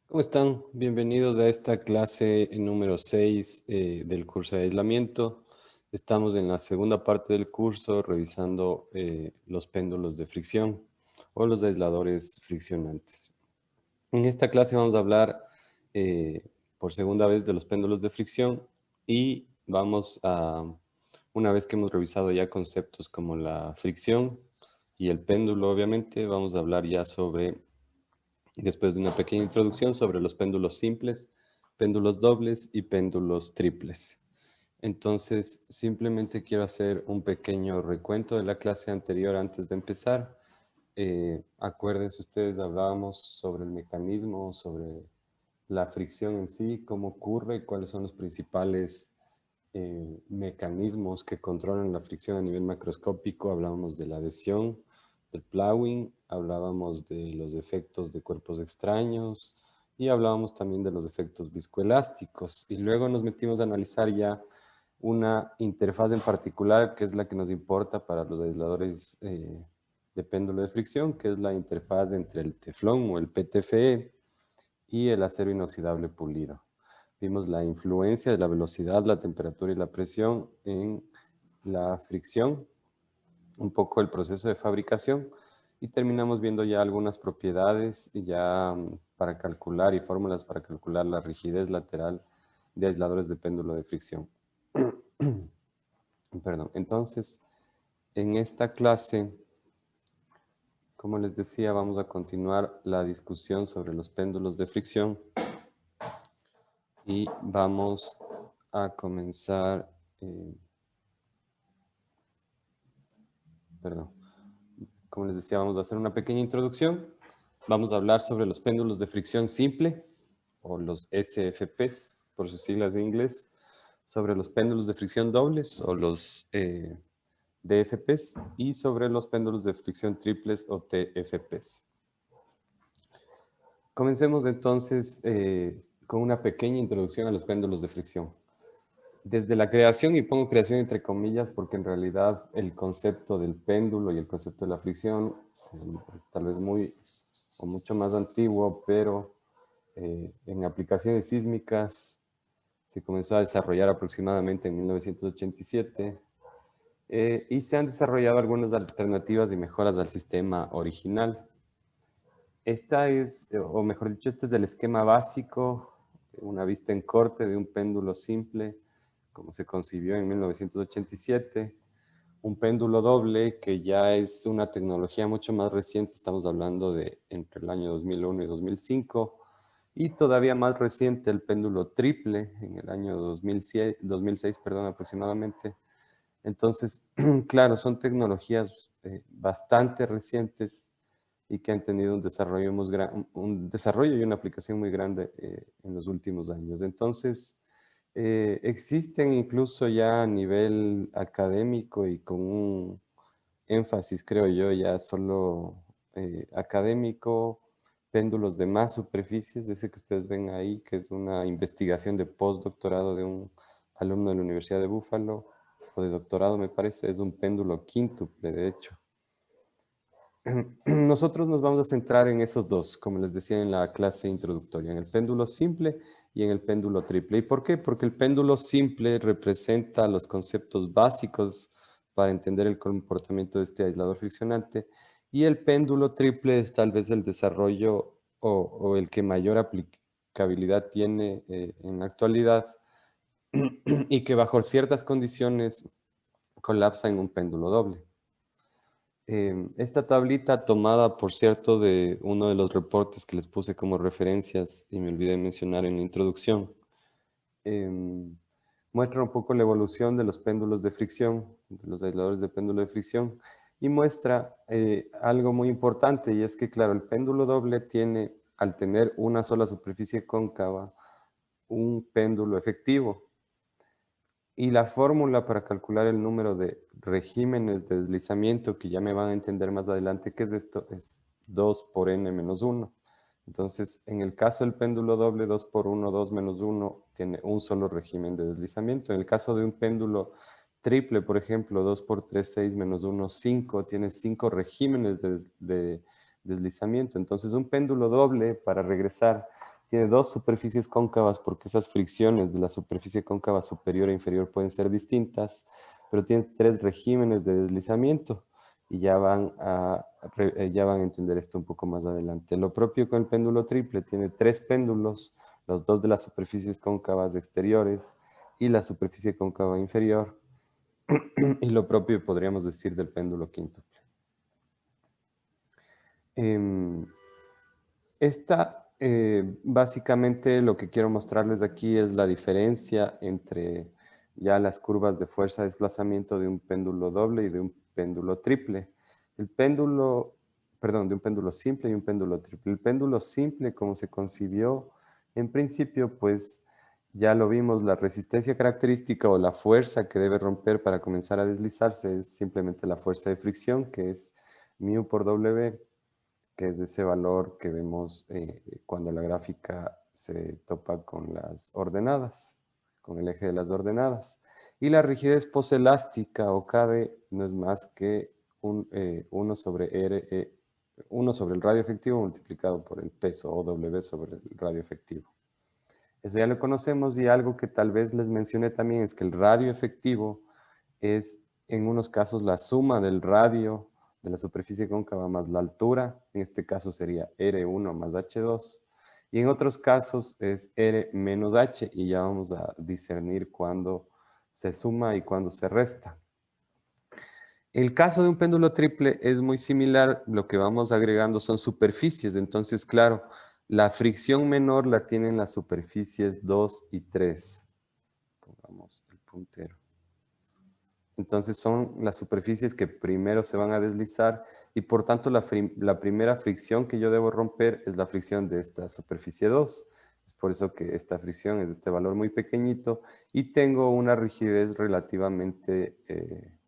¿Cómo están? Bienvenidos a esta clase número 6 del curso de aislamiento. Estamos en la segunda parte del curso revisando los péndulos de fricción o los aisladores friccionantes. En esta clase vamos a hablar por segunda vez de los péndulos de fricción y una vez que hemos revisado ya conceptos como la fricción y el péndulo, obviamente, vamos a hablar ya después de una pequeña introducción sobre los péndulos simples, péndulos dobles y péndulos triples. Entonces, simplemente quiero hacer un pequeño recuento de la clase anterior antes de empezar. Acuérdense ustedes, hablábamos sobre el mecanismo, sobre la fricción en sí, cómo ocurre, cuáles son los principales mecanismos que controlan la fricción a nivel macroscópico. Hablábamos de la adhesión, del plowing, hablábamos de los efectos de cuerpos extraños y hablábamos también de los efectos viscoelásticos. Y luego nos metimos a analizar ya una interfaz en particular que es la que nos importa para los aisladores de péndulo de fricción, que es la interfaz entre el teflón o el PTFE y el acero inoxidable pulido. Vimos la influencia de la velocidad, la temperatura y la presión en la fricción, un poco el proceso de fabricación y terminamos viendo ya algunas propiedades ya para calcular y fórmulas para calcular la rigidez lateral de aisladores de péndulo de fricción. Perdón. Entonces, en esta clase, como les decía, vamos a continuar la discusión sobre los péndulos de fricción y vamos a comenzar, perdón, como les decía, vamos a hacer una pequeña introducción. Vamos a hablar sobre los péndulos de fricción simple, o los SFPs, por sus siglas de inglés, sobre los péndulos de fricción dobles, o los DFPs, y sobre los péndulos de fricción triples, o TFPs. Comencemos entonces con una pequeña introducción a los péndulos de fricción. Desde la creación, y pongo creación entre comillas porque en realidad el concepto del péndulo y el concepto de la fricción es tal vez mucho más antiguo, pero en aplicaciones sísmicas se comenzó a desarrollar aproximadamente en 1987 y se han desarrollado algunas alternativas y mejoras al sistema original. Esta es, o mejor dicho, este es el esquema básico, una vista en corte de un péndulo simple, como se concibió en 1987. Un péndulo doble, que ya es una tecnología mucho más reciente, estamos hablando de entre el año 2001 y 2005, y todavía más reciente el péndulo triple, en el año 2006, perdón, aproximadamente. Entonces, claro, son tecnologías bastante recientes y que han tenido un desarrollo y una aplicación muy grande en los últimos años. Entonces, existen incluso ya a nivel académico y con un énfasis, creo yo, ya solo académico, péndulos de más superficies, ese que ustedes ven ahí, que es una investigación de postdoctorado de un alumno de la Universidad de Buffalo, o de doctorado me parece, es un péndulo quíntuple, de hecho. Nosotros nos vamos a centrar en esos dos, como les decía en la clase introductoria, en el péndulo simple y en el péndulo triple. ¿Y por qué? Porque el péndulo simple representa los conceptos básicos para entender el comportamiento de este aislador friccionante y el péndulo triple es tal vez el desarrollo o el que mayor aplicabilidad tiene en la actualidad y que bajo ciertas condiciones colapsa en un péndulo doble. Esta tablita tomada, por cierto, de uno de los reportes que les puse como referencias y me olvidé mencionar en la introducción, muestra un poco la evolución de los péndulos de fricción, de los aisladores de péndulo de fricción, y muestra algo muy importante, y es que, claro, el péndulo doble tiene, al tener una sola superficie cóncava, un péndulo efectivo. Y la fórmula para calcular el número de regímenes de deslizamiento, que ya me van a entender más adelante qué es esto, es 2 por n menos 1. Entonces, en el caso del péndulo doble, 2 por 1, 2 menos 1, tiene un solo régimen de deslizamiento. En el caso de un péndulo triple, por ejemplo, 2 por 3, 6 menos 1, 5, tiene 5 regímenes de deslizamiento. Entonces, un péndulo doble, para regresar, Tiene dos superficies cóncavas porque esas fricciones de la superficie cóncava superior e inferior pueden ser distintas, pero tiene tres regímenes de deslizamiento y ya van a entender esto un poco más adelante. Lo propio con el péndulo triple, tiene tres péndulos, los dos de las superficies cóncavas exteriores y la superficie cóncava inferior, y lo propio podríamos decir del péndulo quíntuple. Básicamente lo que quiero mostrarles aquí es la diferencia entre ya las curvas de fuerza de desplazamiento de un péndulo doble y de un péndulo triple. El péndulo, perdón, de un péndulo simple y un péndulo triple. El péndulo simple, como se concibió en principio, pues ya lo vimos, la resistencia característica o la fuerza que debe romper para comenzar a deslizarse es simplemente la fuerza de fricción, que es mu por W, que es ese valor que vemos cuando la gráfica se topa con las ordenadas, con el eje de las ordenadas. Y la rigidez poselástica o KB no es más que 1 sobre R, 1 sobre el radio efectivo multiplicado por el peso o W sobre el radio efectivo. Eso ya lo conocemos, y algo que tal vez les mencioné también es que el radio efectivo es en unos casos la suma del radio de la superficie cóncava más la altura, en este caso sería R1 más H2, y en otros casos es R menos H, y ya vamos a discernir cuándo se suma y cuándo se resta. El caso de un péndulo triple es muy similar, lo que vamos agregando son superficies, entonces claro, la fricción menor la tienen las superficies 2 y 3. Pongamos el puntero. Entonces son las superficies que primero se van a deslizar y por tanto la primera fricción que yo debo romper es la fricción de esta superficie 2. Es por eso que esta fricción es de este valor muy pequeñito y tengo una rigidez relativamente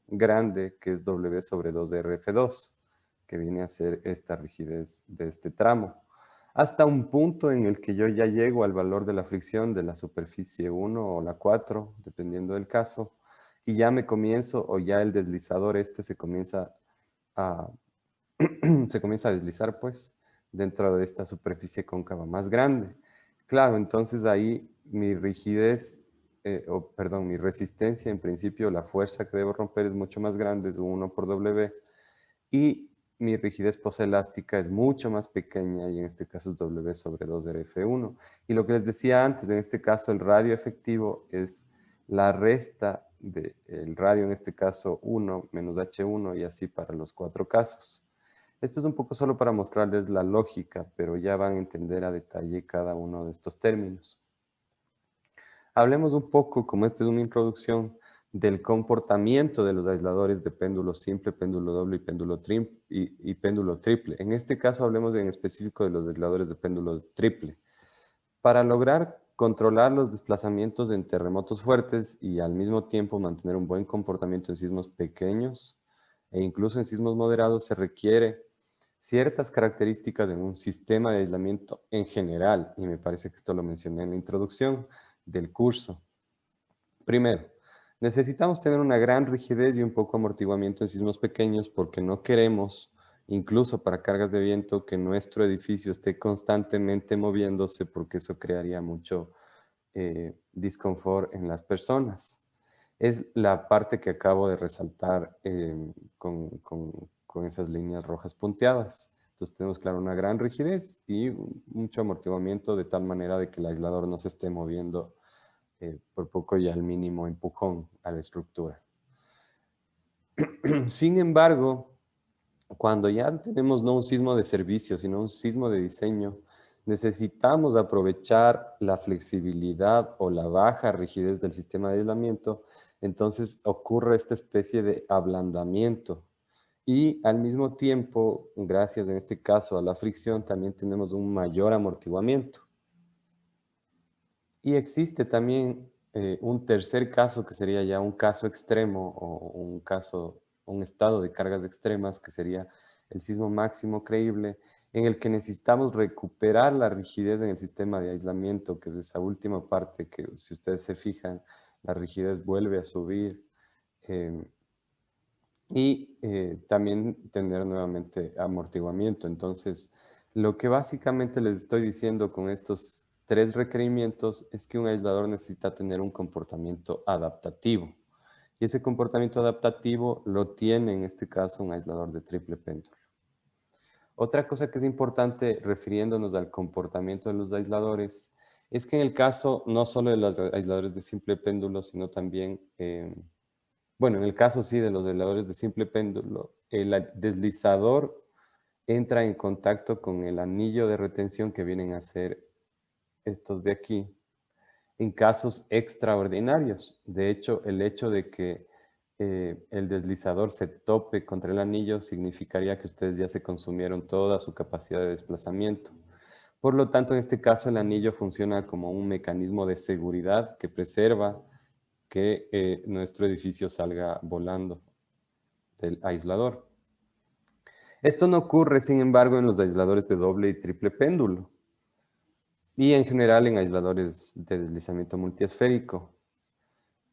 grande, que es W sobre 2RF2, que viene a ser esta rigidez de este tramo. Hasta un punto en el que yo ya llego al valor de la fricción de la superficie 1 o la 4, dependiendo del caso, y ya me comienzo, o ya el deslizador este se comienza a, se comienza a deslizar, pues, dentro de esta superficie cóncava más grande. Claro, entonces ahí mi rigidez, perdón, mi resistencia, en principio, la fuerza que debo romper es mucho más grande, es 1 por W, y mi rigidez poselástica es mucho más pequeña, y en este caso es W sobre 2RF1. Y lo que les decía antes, en este caso el radio efectivo es la resta del radio, en este caso 1 menos H1, y así para los 4 casos. Esto es un poco solo para mostrarles la lógica, pero ya van a entender a detalle cada uno de estos términos. Hablemos un poco, como esta es una introducción, del comportamiento de los aisladores de péndulo simple, péndulo doble y péndulo triple. En este caso hablemos en específico de los aisladores de péndulo triple. Para lograr controlar los desplazamientos en terremotos fuertes y al mismo tiempo mantener un buen comportamiento en sismos pequeños e incluso en sismos moderados, se requiere ciertas características en un sistema de aislamiento en general, y me parece que esto lo mencioné en la introducción del curso. Primero, necesitamos tener una gran rigidez y un poco amortiguamiento en sismos pequeños, porque no queremos, incluso para cargas de viento, que nuestro edificio esté constantemente moviéndose, porque eso crearía mucho disconfort en las personas. Es la parte que acabo de resaltar con esas líneas rojas punteadas. Entonces tenemos, claro, una gran rigidez y mucho amortiguamiento, de tal manera de que el aislador no se esté moviendo por poco y al mínimo empujón a la estructura. Sin embargo, cuando ya tenemos no un sismo de servicio, sino un sismo de diseño, necesitamos aprovechar la flexibilidad o la baja rigidez del sistema de aislamiento. Entonces ocurre esta especie de ablandamiento. Y al mismo tiempo, gracias en este caso a la fricción, también tenemos un mayor amortiguamiento. Y existe también un tercer caso, que sería ya un caso extremo o un estado de cargas extremas, que sería el sismo máximo creíble, en el que necesitamos recuperar la rigidez en el sistema de aislamiento, que es esa última parte que, si ustedes se fijan, la rigidez vuelve a subir, eh, y también tener nuevamente amortiguamiento. Entonces, lo que básicamente les estoy diciendo con estos tres requerimientos es que un aislador necesita tener un comportamiento adaptativo. Y ese comportamiento adaptativo lo tiene en este caso un aislador de triple péndulo. Otra cosa que es importante refiriéndonos al comportamiento de los aisladores es que en el caso no solo de los aisladores de simple péndulo, sino también, bueno, en el caso sí de los aisladores de simple péndulo, el deslizador entra en contacto con el anillo de retención que vienen a ser estos de aquí, en casos extraordinarios. De hecho, el hecho de que el deslizador se tope contra el anillo significaría que ustedes ya se consumieron toda su capacidad de desplazamiento. Por lo tanto, en este caso, el anillo funciona como un mecanismo de seguridad que preserva que nuestro edificio salga volando del aislador. Esto no ocurre, sin embargo, en los aisladores de doble y triple péndulo y en general en aisladores de deslizamiento multiesférico.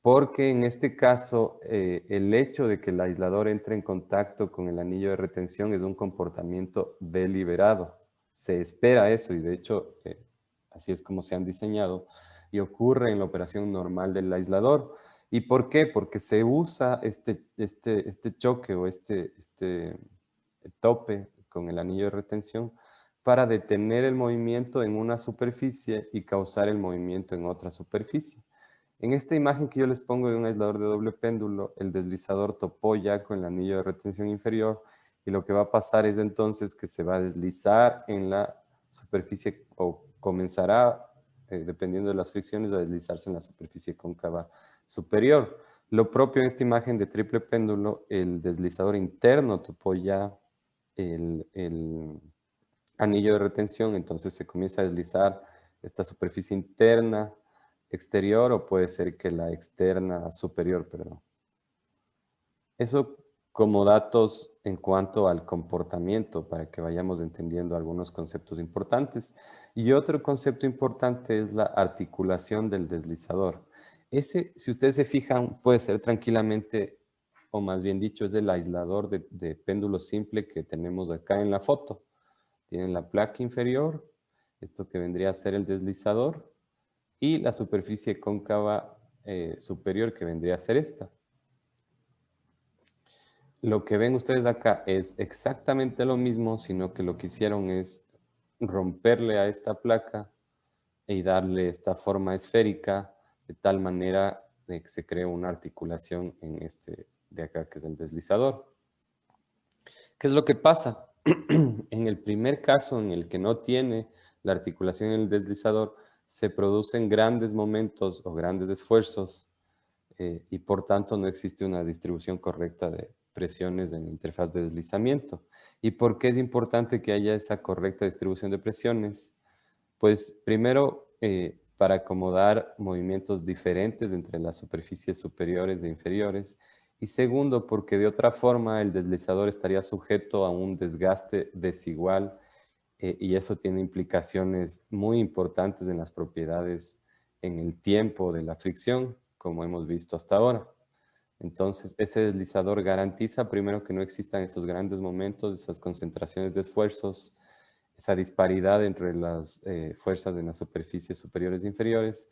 Porque en este caso, el hecho de que el aislador entre en contacto con el anillo de retención es un comportamiento deliberado. Se espera eso y de hecho, así es como se han diseñado y ocurre en la operación normal del aislador. ¿Y por qué? Porque se usa este choque o este tope con el anillo de retención para detener el movimiento en una superficie y causar el movimiento en otra superficie. En esta imagen que yo les pongo de un aislador de doble péndulo, el deslizador topó ya con el anillo de retención inferior y lo que va a pasar es entonces que se va a deslizar en la superficie o comenzará, dependiendo de las fricciones, a deslizarse en la superficie cóncava superior. Lo propio en esta imagen de triple péndulo, el deslizador interno topó ya el anillo de retención, entonces se comienza a deslizar esta superficie interna exterior o puede ser que la externa superior, perdón. Eso como datos en cuanto al comportamiento para que vayamos entendiendo algunos conceptos importantes. Y otro concepto importante es la articulación del deslizador. Ese, si ustedes se fijan, puede ser tranquilamente, o más bien dicho, es el aislador de péndulo simple que tenemos acá en la foto. Tienen la placa inferior, esto que vendría a ser el deslizador, y la superficie cóncava superior que vendría a ser esta. Lo que ven ustedes acá es exactamente lo mismo, sino que lo que hicieron es romperle a esta placa y darle esta forma esférica de tal manera de que se cree una articulación en este de acá que es el deslizador. ¿Qué es lo que pasa? En el primer caso en el que no tiene la articulación en el deslizador, se producen grandes momentos o grandes esfuerzos y por tanto no existe una distribución correcta de presiones en la interfaz de deslizamiento. ¿Y por qué es importante que haya esa correcta distribución de presiones? Pues primero, para acomodar movimientos diferentes entre las superficies superiores e inferiores. Y segundo, porque de otra forma el deslizador estaría sujeto a un desgaste desigual y eso tiene implicaciones muy importantes en las propiedades en el tiempo de la fricción, como hemos visto hasta ahora. Entonces, ese deslizador garantiza primero que no existan esos grandes momentos, esas concentraciones de esfuerzos, esa disparidad entre las fuerzas en las superficies superiores e inferiores,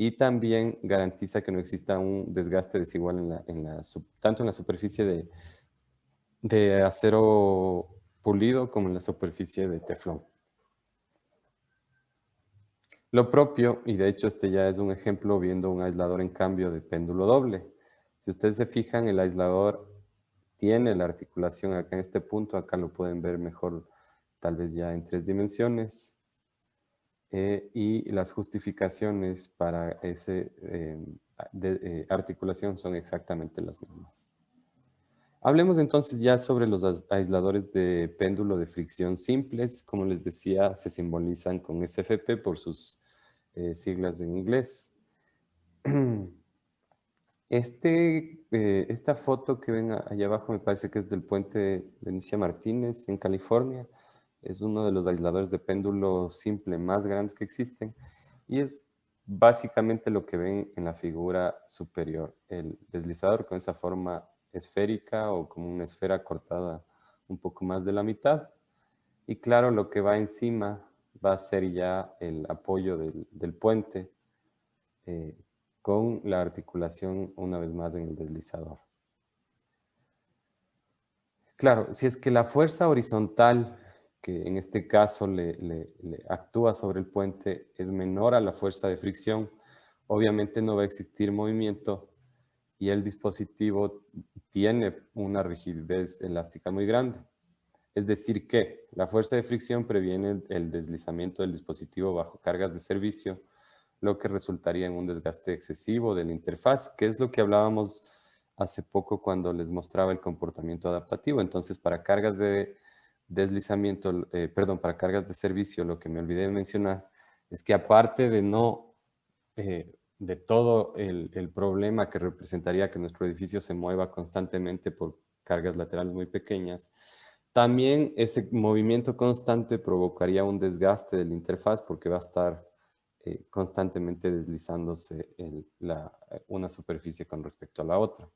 y también garantiza que no exista un desgaste desigual tanto en la superficie de acero pulido como en la superficie de teflón. Lo propio, y de hecho este ya es un ejemplo viendo un aislador en cambio de péndulo doble. Si ustedes se fijan, el aislador tiene la articulación acá en este punto, acá lo pueden ver mejor tal vez ya en 3 dimensiones. Y las justificaciones para esa articulación son exactamente las mismas. Hablemos entonces ya sobre los aisladores de péndulo de fricción simples. Como les decía, se simbolizan con SFP por sus siglas en inglés. Esta foto que ven allá abajo me parece que es del puente Benicia Martínez en California. Es uno de los aisladores de péndulo simple más grandes que existen y es básicamente lo que ven en la figura superior. El deslizador con esa forma esférica o como una esfera cortada un poco más de la mitad. Y claro, lo que va encima va a ser ya el apoyo del puente con la articulación una vez más en el deslizador. Claro, si es que la fuerza horizontal, que en este caso le actúa sobre el puente, es menor a la fuerza de fricción, obviamente no va a existir movimiento y el dispositivo tiene una rigidez elástica muy grande. Es decir que la fuerza de fricción previene el deslizamiento del dispositivo bajo cargas de servicio, lo que resultaría en un desgaste excesivo de la interfaz, que es lo que hablábamos hace poco cuando les mostraba el comportamiento adaptativo. Entonces, para cargas de deslizamiento, para cargas de servicio, lo que me olvidé de mencionar es que aparte de de todo el problema que representaría que nuestro edificio se mueva constantemente por cargas laterales muy pequeñas, también ese movimiento constante provocaría un desgaste de la interfaz porque va a estar constantemente deslizándose una superficie con respecto a la otra.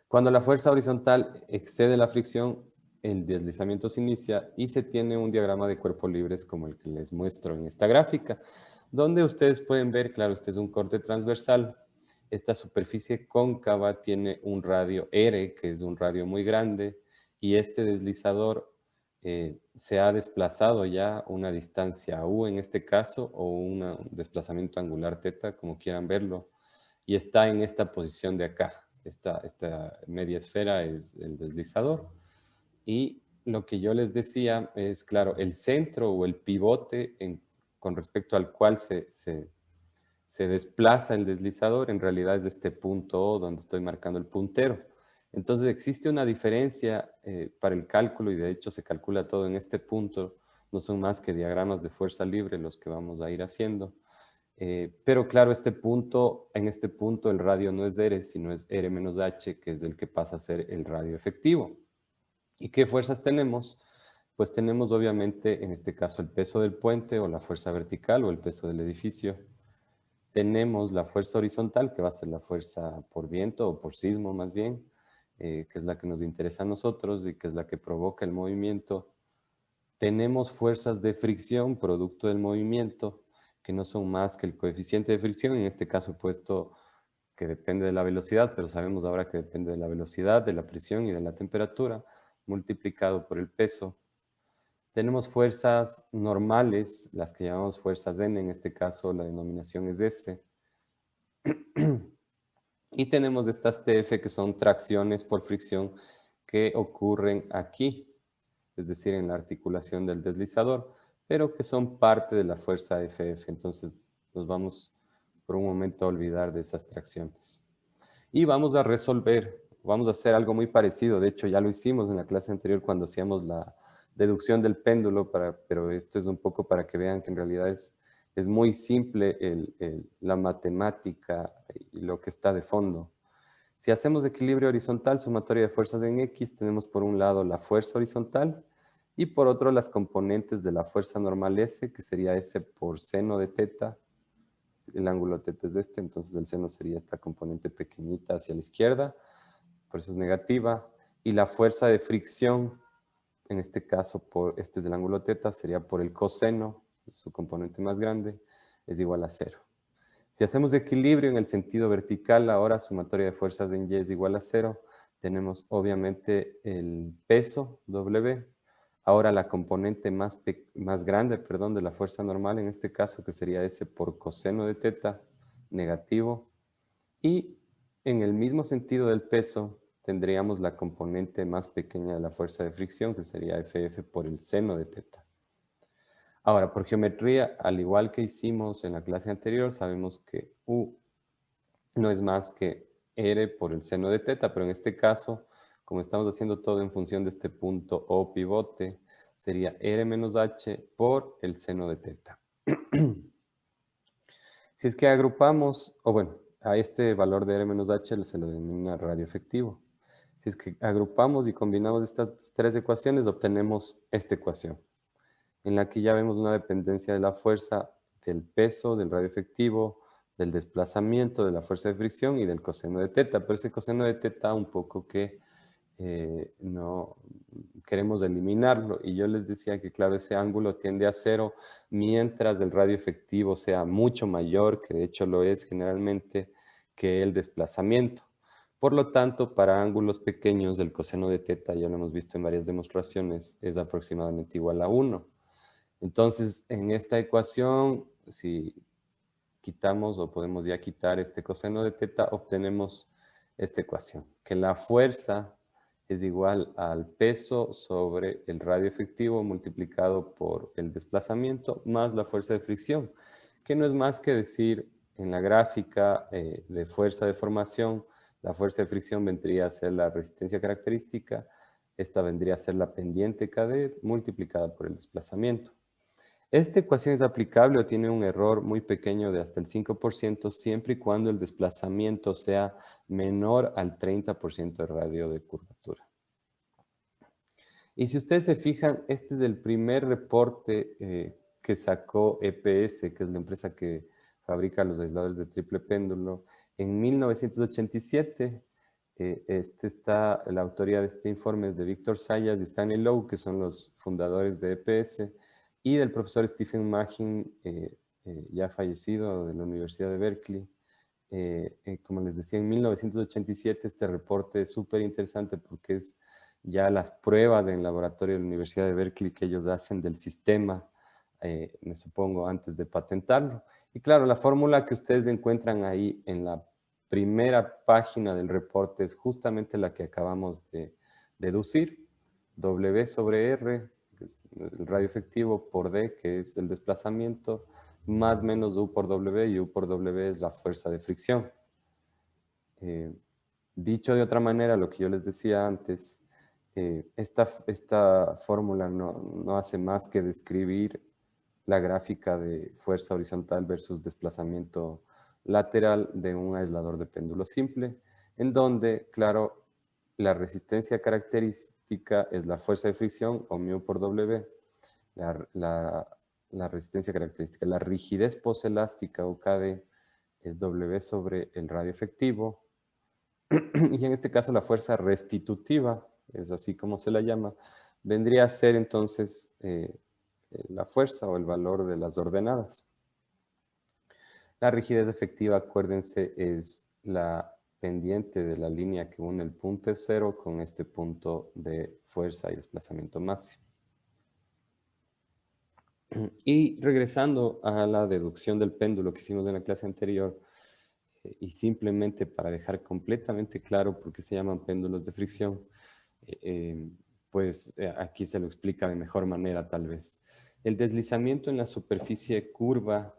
Cuando la fuerza horizontal excede la fricción, el deslizamiento se inicia y se tiene un diagrama de cuerpos libres como el que les muestro en esta gráfica, donde ustedes pueden ver, claro, este es un corte transversal. Esta superficie cóncava tiene un radio R, que es un radio muy grande, y este deslizador se ha desplazado ya una distancia U en este caso, o un desplazamiento angular θ, como quieran verlo, y está en esta posición de acá. Esta media esfera es el deslizador. Y lo que yo les decía es, claro, el centro o el pivote con respecto al cual se desplaza el deslizador, en realidad es este punto O donde estoy marcando el puntero. Entonces existe una diferencia para el cálculo y de hecho se calcula todo en este punto. No son más que diagramas de fuerza libre los que vamos a ir haciendo. Pero claro, en este punto el radio no es R, sino es R menos H, que es el que pasa a ser el radio efectivo. ¿Y qué fuerzas tenemos? Pues tenemos obviamente en este caso el peso del puente o la fuerza vertical o el peso del edificio. Tenemos la fuerza horizontal, que va a ser la fuerza por viento o por sismo más bien, que es la que nos interesa a nosotros y que es la que provoca el movimiento. Tenemos fuerzas de fricción, producto del movimiento, que no son más que el coeficiente de fricción, en este caso puesto que depende de la velocidad, pero sabemos ahora que depende de la velocidad, de la presión y de la temperatura, multiplicado por el peso. Tenemos fuerzas normales, las que llamamos fuerzas N, en este caso la denominación es S. Y tenemos estas TF que son tracciones por fricción que ocurren aquí, es decir, en la articulación del deslizador, pero que son parte de la fuerza FF. Entonces nos vamos por un momento a olvidar de esas tracciones. Y vamos a resolver, vamos a hacer algo muy parecido. De hecho, ya lo hicimos en la clase anterior cuando hacíamos la deducción del péndulo, pero esto es un poco para que vean que en realidad es muy simple la matemática y lo que está de fondo. Si hacemos equilibrio horizontal, sumatoria de fuerzas en X, tenemos por un lado la fuerza horizontal y por otro las componentes de la fuerza normal S, que sería S por seno de θ. El ángulo θ es este, entonces el seno sería esta componente pequeñita hacia la izquierda, por eso es negativa. Y la fuerza de fricción, en este caso, este es el ángulo θ, sería por el coseno, su componente más grande, es igual a 0. Si hacemos equilibrio en el sentido vertical, ahora sumatoria de fuerzas en Y es igual a 0. Tenemos obviamente el peso, W. Ahora la componente más grande, de la fuerza normal, en este caso, que sería S por coseno de θ, negativo. Y en el mismo sentido del peso, tendríamos la componente más pequeña de la fuerza de fricción, que sería FF por el seno de θ. Ahora, por geometría, al igual que hicimos en la clase anterior, sabemos que U no es más que R por el seno de θ, pero en este caso, como estamos haciendo todo en función de este punto O pivote, sería R menos H por el seno de θ. Si es que agrupamos, o bueno, a este valor de R menos H se lo denomina radio efectivo. Si es que agrupamos y combinamos estas tres ecuaciones, obtenemos esta ecuación, en la que ya vemos una dependencia de la fuerza, del peso, del radio efectivo, del desplazamiento, de la fuerza de fricción y del coseno de θ. Pero ese coseno de θ un poco que queremos eliminarlo. Y yo les decía que, claro, ese ángulo tiende a cero mientras el radio efectivo sea mucho mayor, que de hecho lo es generalmente, que el desplazamiento. Por lo tanto, para ángulos pequeños, el coseno de teta, ya lo hemos visto en varias demostraciones, es aproximadamente igual a 1. Entonces, en esta ecuación, si quitamos o podemos ya quitar este coseno de teta, obtenemos esta ecuación, que la fuerza es igual al peso sobre el radio efectivo multiplicado por el desplazamiento más la fuerza de fricción, que no es más que decir en la gráfica de fuerza de formación, la fuerza de fricción vendría a ser la resistencia característica, esta vendría a ser la pendiente cadet multiplicada por el desplazamiento. Esta ecuación es aplicable o tiene un error muy pequeño de hasta el 5% siempre y cuando el desplazamiento sea menor al 30% de radio de curvatura. Y si ustedes se fijan, este es el primer reporte que sacó EPS, que es la empresa que fabrica los aisladores de triple péndulo, en 1987. La autoría de este informe es de Víctor Zayas y Stanley Lowe, que son los fundadores de EPS, y del profesor Stephen Magin, ya fallecido, de la Universidad de Berkeley. Como les decía, en 1987 este reporte es súper interesante porque es ya las pruebas en laboratorio de la Universidad de Berkeley que ellos hacen del sistema, me supongo, antes de patentarlo. Y claro, la fórmula que ustedes encuentran ahí en la primera página del reporte es justamente la que acabamos de deducir. W sobre R, que es el radio efectivo, por D, que es el desplazamiento, más menos U por W, y U por W es la fuerza de fricción. Dicho de otra manera, lo que yo les decía antes, esta fórmula no hace más que describir la gráfica de fuerza horizontal versus desplazamiento lateral de un aislador de péndulo simple, en donde, claro, la resistencia característica es la fuerza de fricción, o mu por W, la resistencia característica. La rigidez poselástica, o KD, es W sobre el radio efectivo, y en este caso la fuerza restitutiva, es así como se la llama, vendría a ser entonces la fuerza o el valor de las ordenadas. La rigidez efectiva, acuérdense, es la pendiente de la línea que une el punto cero con este punto de fuerza y desplazamiento máximo. Y regresando a la deducción del péndulo que hicimos en la clase anterior, y simplemente para dejar completamente claro por qué se llaman péndulos de fricción, pues aquí se lo explica de mejor manera tal vez. El deslizamiento en la superficie curva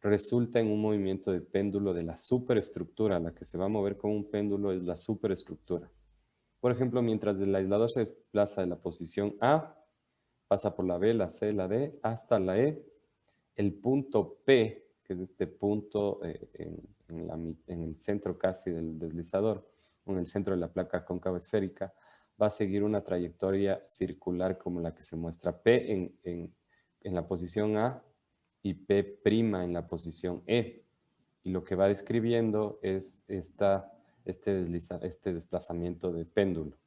resulta en un movimiento de péndulo de la superestructura. La que se va a mover con un péndulo es la superestructura. Por ejemplo, mientras el aislador se desplaza de la posición A, pasa por la B, la C, la D, hasta la E, el punto P, que es este punto en el centro casi del deslizador, o en el centro de la placa cóncava esférica, va a seguir una trayectoria circular como la que se muestra P en la posición A y P' en la posición E. Y lo que va describiendo es este desplazamiento de péndulo.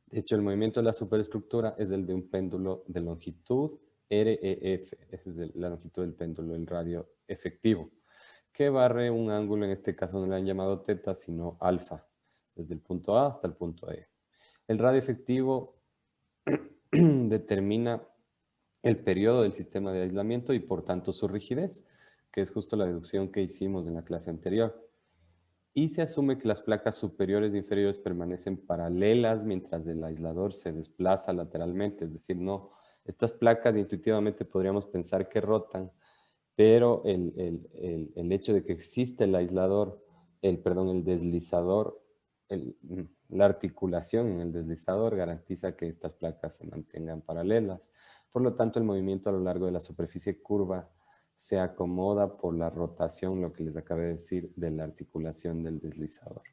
De hecho, el movimiento de la superestructura es el de un péndulo de longitud REF. Esa es la longitud del péndulo, el radio efectivo, que barre un ángulo, en este caso no le han llamado teta, sino alfa, desde el punto A hasta el punto E. El radio efectivo determina el periodo del sistema de aislamiento y por tanto su rigidez, que es justo la deducción que hicimos en la clase anterior. Y se asume que las placas superiores e inferiores permanecen paralelas mientras el aislador se desplaza lateralmente. Es decir, no, estas placas intuitivamente podríamos pensar que rotan, pero el hecho de que existe el aislador, el deslizador, la articulación en el deslizador garantiza que estas placas se mantengan paralelas. Por lo tanto, el movimiento a lo largo de la superficie curva se acomoda por la rotación, lo que les acabé de decir, de la articulación del deslizador.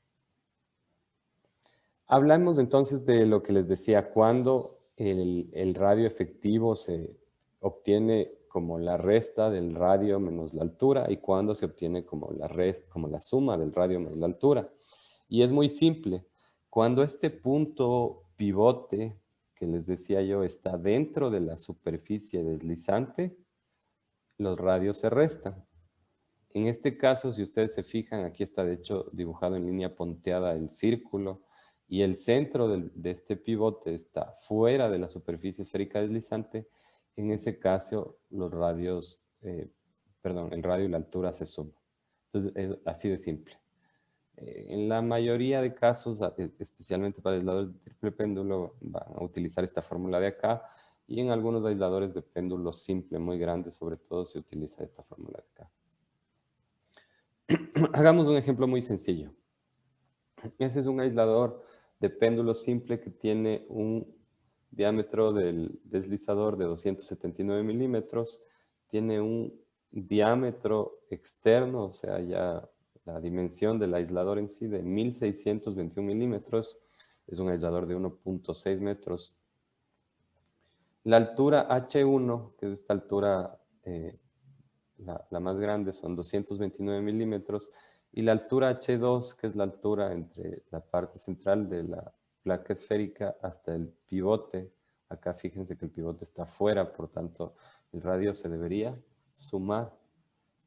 Hablamos entonces de lo que les decía, cuando el radio efectivo se obtiene como la resta del radio menos la altura y cuando se obtiene como la suma del radio menos la altura. Y es muy simple. Cuando este punto pivote que les decía yo está dentro de la superficie deslizante, los radios se restan. En este caso, si ustedes se fijan, aquí está de hecho dibujado en línea punteada el círculo y el centro de este pivote está fuera de la superficie esférica deslizante. En ese caso, los radios, el radio y la altura se suman. Entonces, es así de simple. En la mayoría de casos, especialmente para aisladores de triple péndulo, van a utilizar esta fórmula de acá, y en algunos aisladores de péndulo simple, muy grandes, sobre todo, se utiliza esta fórmula de acá. Hagamos un ejemplo muy sencillo. Ese es un aislador de péndulo simple que tiene un diámetro del deslizador de 279 milímetros, tiene un diámetro externo, o sea, ya la dimensión del aislador en sí de 1621 milímetros, es un aislador de 1.6 metros. La altura H1, que es esta altura, la más grande, son 229 milímetros, y la altura H2, que es la altura entre la parte central de la placa esférica hasta el pivote. Acá fíjense que el pivote está afuera, por tanto el radio se debería sumar,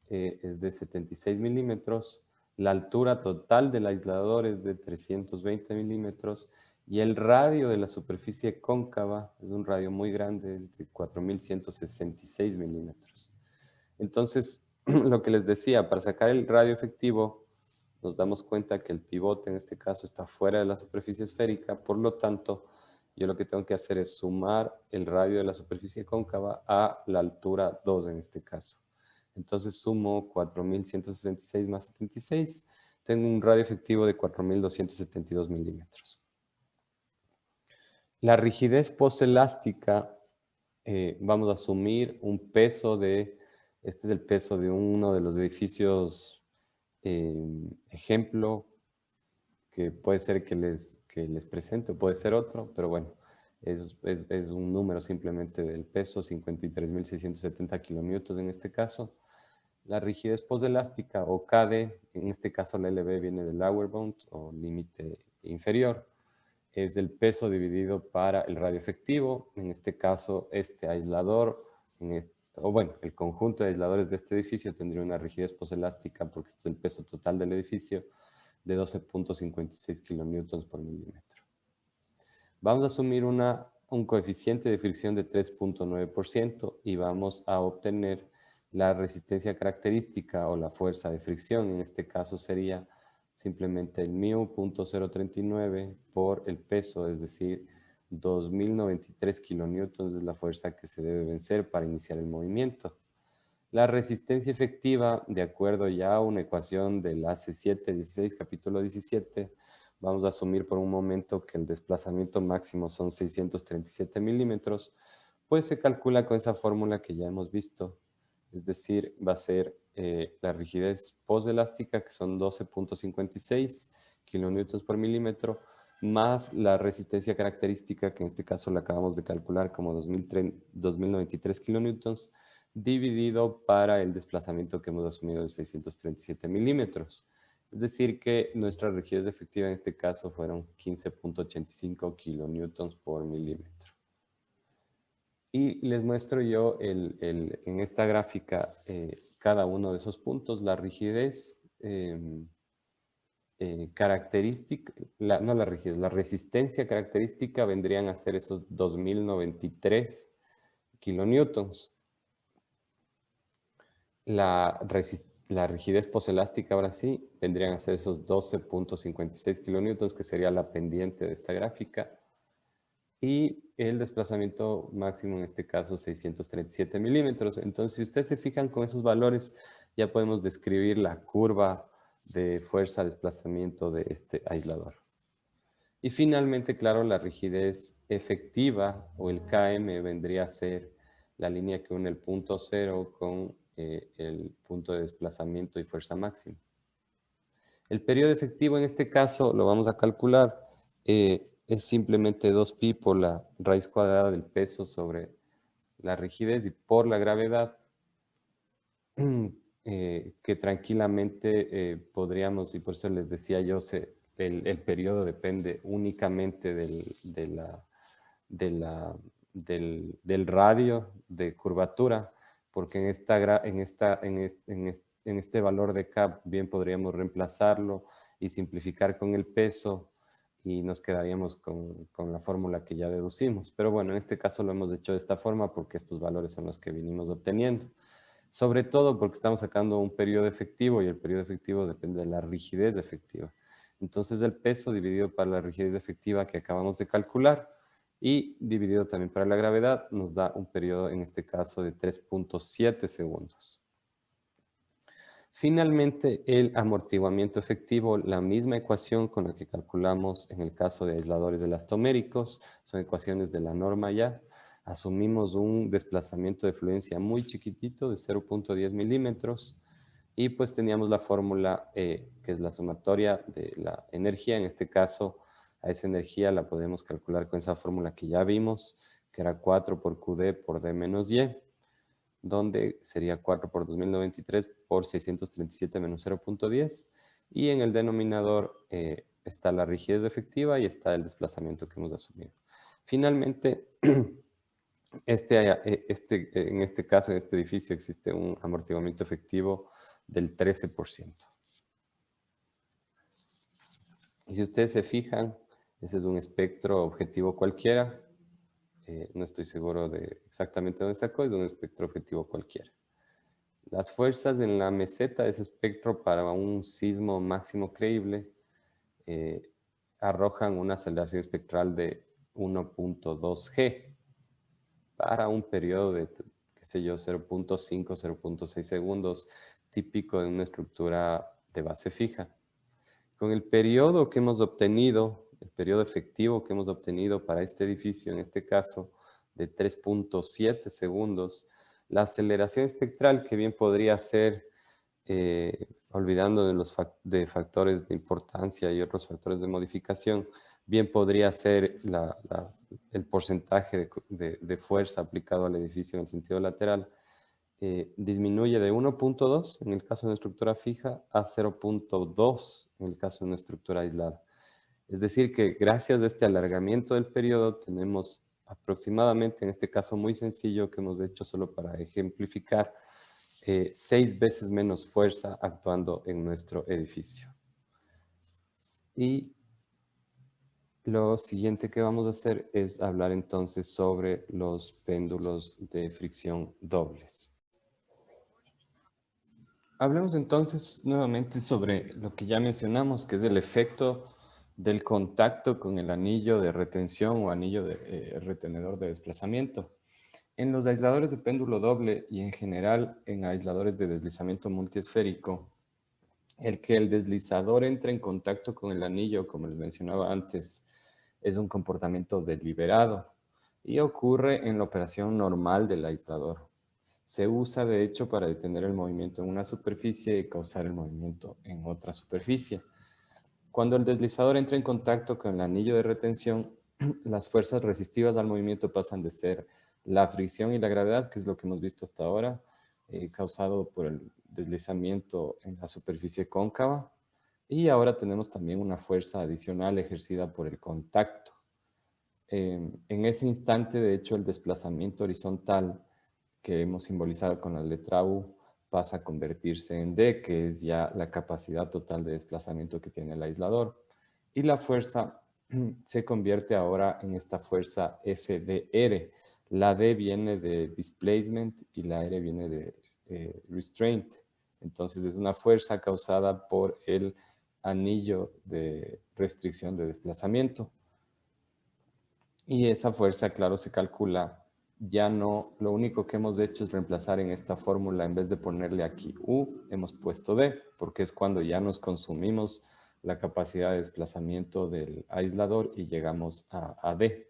es de 76 milímetros. La altura total del aislador es de 320 milímetros y el radio de la superficie cóncava es un radio muy grande, es de 4166 milímetros. Entonces, lo que les decía, para sacar el radio efectivo, nos damos cuenta que el pivote en este caso está fuera de la superficie esférica, por lo tanto, yo lo que tengo que hacer es sumar el radio de la superficie cóncava a la altura 2 en este caso. Entonces sumo 4166 más 76, tengo un radio efectivo de 4272 milímetros. La rigidez poselástica, vamos a asumir un peso de, este es el peso de uno de los edificios ejemplo, que puede ser que les presente, o puede ser otro, pero bueno, es un número simplemente del peso, 53.670 kilonewtons en este caso. La rigidez poselástica o KD, en este caso la LB viene del lower bound o límite inferior, es el peso dividido para el radio efectivo. En este caso, este aislador, el conjunto de aisladores de este edificio tendría una rigidez poselástica, porque este es el peso total del edificio, de 12.56 kilonewtons por milímetro. Vamos a asumir un coeficiente de fricción de 3.9% y vamos a obtener la resistencia característica o la fuerza de fricción. En este caso sería simplemente el μ.039 por el peso, es decir, 2093 kilonewtons es la fuerza que se debe vencer para iniciar el movimiento. La resistencia efectiva, de acuerdo ya a una ecuación del AC716, capítulo 17, vamos a asumir por un momento que el desplazamiento máximo son 637 milímetros, pues se calcula con esa fórmula que ya hemos visto, es decir, va a ser la rigidez poselástica, que son 12.56 kilonewtons por milímetro, más la resistencia característica, que en este caso la acabamos de calcular como 2093 kilonewtons, dividido para el desplazamiento que hemos asumido de 637 milímetros. Es decir, que nuestra rigidez efectiva en este caso fueron 15.85 kilonewtons por milímetro. Y les muestro yo en esta gráfica cada uno de esos puntos, la rigidez característica, no la rigidez, la resistencia característica vendrían a ser esos 2093 kilonewtons. La rigidez poselástica ahora sí vendrían a ser esos 12.56 kilonewtons, que sería la pendiente de esta gráfica. Y el desplazamiento máximo en este caso 637 milímetros. Entonces, si ustedes se fijan con esos valores, ya podemos describir la curva de fuerza-desplazamiento de este aislador. Y finalmente, claro, la rigidez efectiva o el KM vendría a ser la línea que une el punto cero con el punto de desplazamiento y fuerza máxima. El periodo efectivo en este caso lo vamos a calcular, es simplemente 2pi por la raíz cuadrada del peso sobre la rigidez y por la gravedad, que tranquilamente podríamos, y por eso les decía yo, el periodo depende únicamente del radio de curvatura, porque en este valor de K bien podríamos reemplazarlo y simplificar con el peso y nos quedaríamos con la fórmula que ya deducimos. Pero bueno, en este caso lo hemos hecho de esta forma porque estos valores son los que vinimos obteniendo. Sobre todo porque estamos sacando un periodo efectivo y el periodo efectivo depende de la rigidez efectiva. Entonces el peso dividido por la rigidez efectiva que acabamos de calcular y dividido también para la gravedad nos da un periodo en este caso de 3.7 segundos. Finalmente, el amortiguamiento efectivo, la misma ecuación con la que calculamos en el caso de aisladores elastoméricos, son ecuaciones de la norma ya. Asumimos un desplazamiento de fluencia muy chiquitito de 0.10 milímetros y pues teníamos la fórmula que es la sumatoria de la energía. En este caso, a esa energía la podemos calcular con esa fórmula que ya vimos, que era 4 por QD por D menos Y, donde sería 4 por 2093 por 637 menos 0.10. Y en el denominador está la rigidez efectiva y está el desplazamiento que hemos asumido. Finalmente, en este caso, en este edificio, existe un amortiguamiento efectivo del 13%. Y si ustedes se fijan, ese es un espectro objetivo cualquiera. No estoy seguro de exactamente dónde sacó, es un espectro objetivo cualquiera. Las fuerzas en la meseta de ese espectro para un sismo máximo creíble arrojan una aceleración espectral de 1.2 G para un periodo de, qué sé yo, 0.5, 0.6 segundos, típico de una estructura de base fija. Con el periodo que hemos obtenido, el periodo efectivo que hemos obtenido para este edificio, en este caso, de 3.7 segundos, la aceleración espectral, que bien podría ser, olvidando de factores de importancia y otros factores de modificación, bien podría ser el porcentaje de fuerza aplicado al edificio en el sentido lateral, disminuye de 1.2 en el caso de una estructura fija a 0.2 en el caso de una estructura aislada. Es decir, que gracias a este alargamiento del periodo tenemos aproximadamente, en este caso muy sencillo que hemos hecho solo para ejemplificar, 6 veces menos fuerza actuando en nuestro edificio. Y lo siguiente que vamos a hacer es hablar entonces sobre los péndulos de fricción dobles. Hablemos entonces nuevamente sobre lo que ya mencionamos, que es el efecto del contacto con el anillo de retención o anillo de retenedor de desplazamiento. En los aisladores de péndulo doble y en general en aisladores de deslizamiento multiesférico, el que el deslizador entre en contacto con el anillo, como les mencionaba antes, es un comportamiento deliberado y ocurre en la operación normal del aislador. Se usa, de hecho, para detener el movimiento en una superficie y causar el movimiento en otra superficie. Cuando el deslizador entra en contacto con el anillo de retención, las fuerzas resistivas al movimiento pasan de ser la fricción y la gravedad, que es lo que hemos visto hasta ahora, causado por el deslizamiento en la superficie cóncava. Y ahora tenemos también una fuerza adicional ejercida por el contacto. En ese instante, de hecho, el desplazamiento horizontal que hemos simbolizado con la letra U pasa a convertirse en D, que es ya la capacidad total de desplazamiento que tiene el aislador. Y la fuerza se convierte ahora en esta fuerza FDR. La D viene de displacement y la R viene de restraint. Entonces es una fuerza causada por el anillo de restricción de desplazamiento. Y esa fuerza, claro, se calcula. Ya no, lo único que hemos hecho es reemplazar en esta fórmula, en vez de ponerle aquí U, hemos puesto D, porque es cuando ya nos consumimos la capacidad de desplazamiento del aislador y llegamos a D.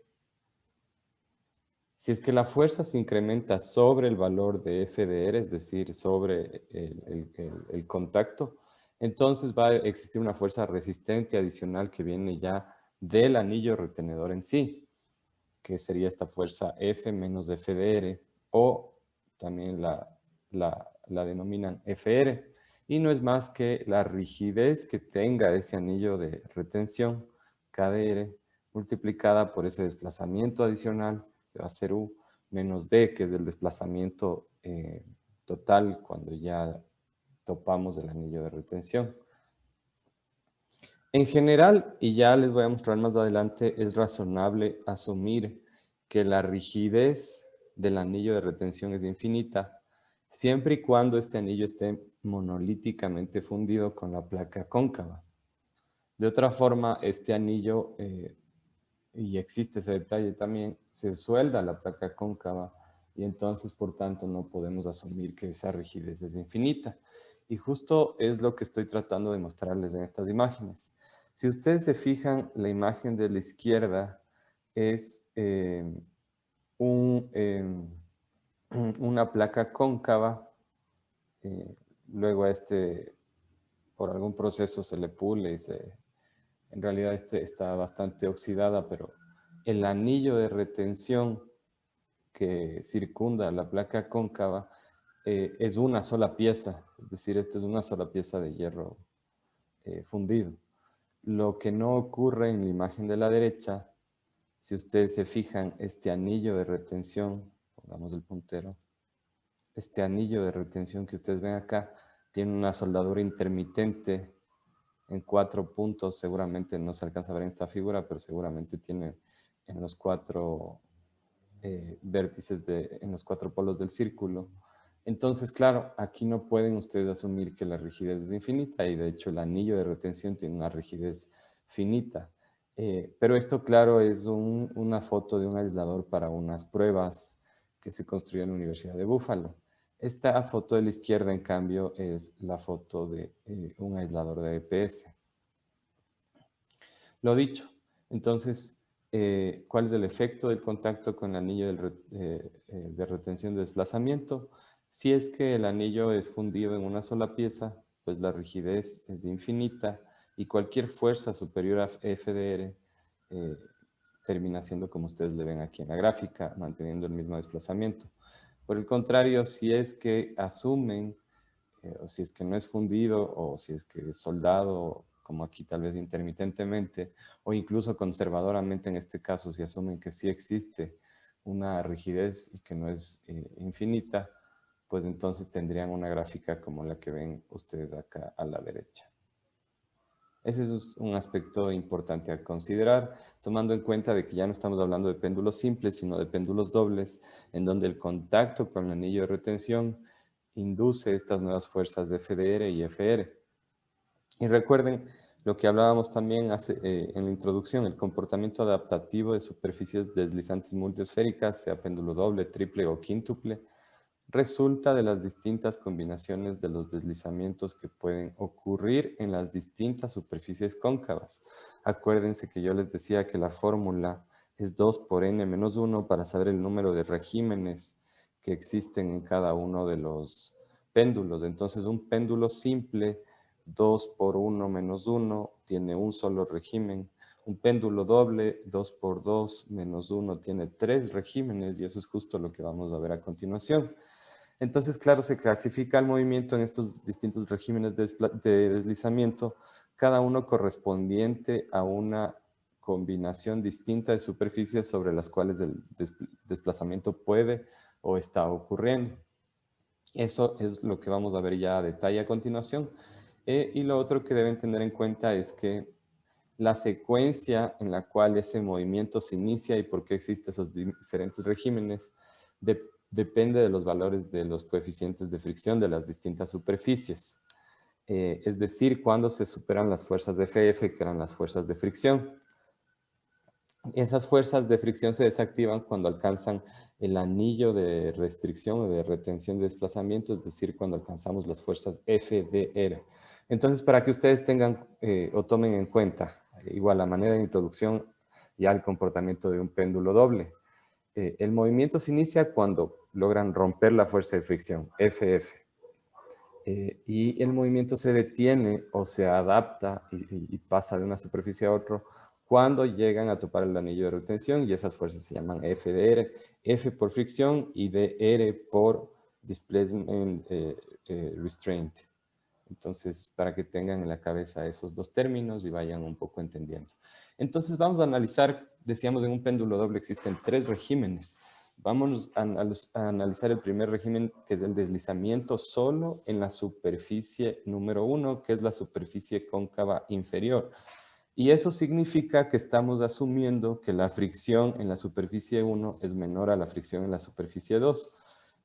Si es que la fuerza se incrementa sobre el valor de FDR, es decir, sobre el contacto, entonces va a existir una fuerza resistente adicional que viene ya del anillo retenedor en sí, que sería esta fuerza F menos FDR, o también la denominan FR, Y no es más que la rigidez que tenga ese anillo de retención, KdR, multiplicada por ese desplazamiento adicional, que va a ser U, menos D, que es el desplazamiento total cuando ya topamos el anillo de retención. En general, y ya les voy a mostrar más adelante, es razonable asumir que la rigidez del anillo de retención es infinita, siempre y cuando este anillo esté monolíticamente fundido con la placa cóncava. De otra forma, este anillo, y existe ese detalle también, se suelda la placa cóncava y entonces, por tanto, no podemos asumir que esa rigidez es infinita. Y justo es lo que estoy tratando de mostrarles en estas imágenes. Si ustedes se fijan, la imagen de la izquierda es un, una placa cóncava. Luego a este, por algún proceso se le pule y en realidad está bastante oxidada, pero el anillo de retención que circunda la placa cóncava es una sola pieza, es decir, esto es una sola pieza de hierro fundido. Lo que no ocurre en la imagen de la derecha, si ustedes se fijan, este anillo de retención, pongamos el puntero, este anillo de retención que ustedes ven acá, tiene una soldadura intermitente en 4 puntos, seguramente no se alcanza a ver en esta figura, pero seguramente tiene en los 4 vértices, en los 4 polos del círculo. Entonces, claro, aquí no pueden ustedes asumir que la rigidez es infinita y de hecho el anillo de retención tiene una rigidez finita. Pero esto, claro, es una foto de un aislador para unas pruebas que se construyó en la Universidad de Buffalo. Esta foto de la izquierda, en cambio, es la foto de un aislador de EPS. Lo dicho, entonces, ¿cuál es el efecto del contacto con el anillo de retención de desplazamiento? Si es que el anillo es fundido en una sola pieza, pues la rigidez es infinita y cualquier fuerza superior a FDR termina siendo como ustedes le ven aquí en la gráfica, manteniendo el mismo desplazamiento. Por el contrario, si es que asumen o si es que no es fundido, o si es que es soldado, como aquí tal vez intermitentemente, o incluso conservadoramente en este caso, si asumen que sí existe una rigidez y que no es infinita, pues entonces tendrían una gráfica como la que ven ustedes acá a la derecha. Ese es un aspecto importante a considerar, tomando en cuenta de que ya no estamos hablando de péndulos simples, sino de péndulos dobles, en donde el contacto con el anillo de retención induce estas nuevas fuerzas de FDR y FR. Y recuerden lo que hablábamos también en la introducción, el comportamiento adaptativo de superficies deslizantes multiesféricas, sea péndulo doble, triple o quíntuple, resulta de las distintas combinaciones de los deslizamientos que pueden ocurrir en las distintas superficies cóncavas. Acuérdense que yo les decía que la fórmula es 2 por n menos 1 para saber el número de regímenes que existen en cada uno de los péndulos. Entonces, un péndulo simple, 2 por 1 menos 1, tiene un solo régimen. Un péndulo doble, 2 por 2 menos 1, tiene 3 regímenes y eso es justo lo que vamos a ver a continuación. Entonces, claro, se clasifica el movimiento en estos distintos regímenes de deslizamiento, cada uno correspondiente a una combinación distinta de superficies sobre las cuales el desplazamiento puede o está ocurriendo. Eso es lo que vamos a ver ya a detalle a continuación. Y lo otro que deben tener en cuenta es que la secuencia en la cual ese movimiento se inicia y por qué existen esos diferentes regímenes depende de los valores de los coeficientes de fricción de las distintas superficies. Es decir, cuando se superan las fuerzas de FF, que eran las fuerzas de fricción. Esas fuerzas de fricción se desactivan cuando alcanzan el anillo de restricción o de retención de desplazamiento, es decir, cuando alcanzamos las fuerzas FDR. Entonces, para que ustedes tengan o tomen en cuenta, igual la manera de introducción ya al comportamiento de un péndulo doble. El movimiento se inicia cuando logran romper la fuerza de fricción, FF. Y el movimiento se detiene o se adapta y pasa de una superficie a otra cuando llegan a topar el anillo de retención y esas fuerzas se llaman FDR, F por fricción y DR por displacement restraint. Entonces, para que tengan en la cabeza esos dos términos y vayan un poco entendiendo. Entonces, vamos a analizar, decíamos en un péndulo doble existen 3 regímenes. Vamos a analizar el primer régimen, que es el deslizamiento solo en la superficie número 1, que es la superficie cóncava inferior. Y eso significa que estamos asumiendo que la fricción en la superficie 1 es menor a la fricción en la superficie 2.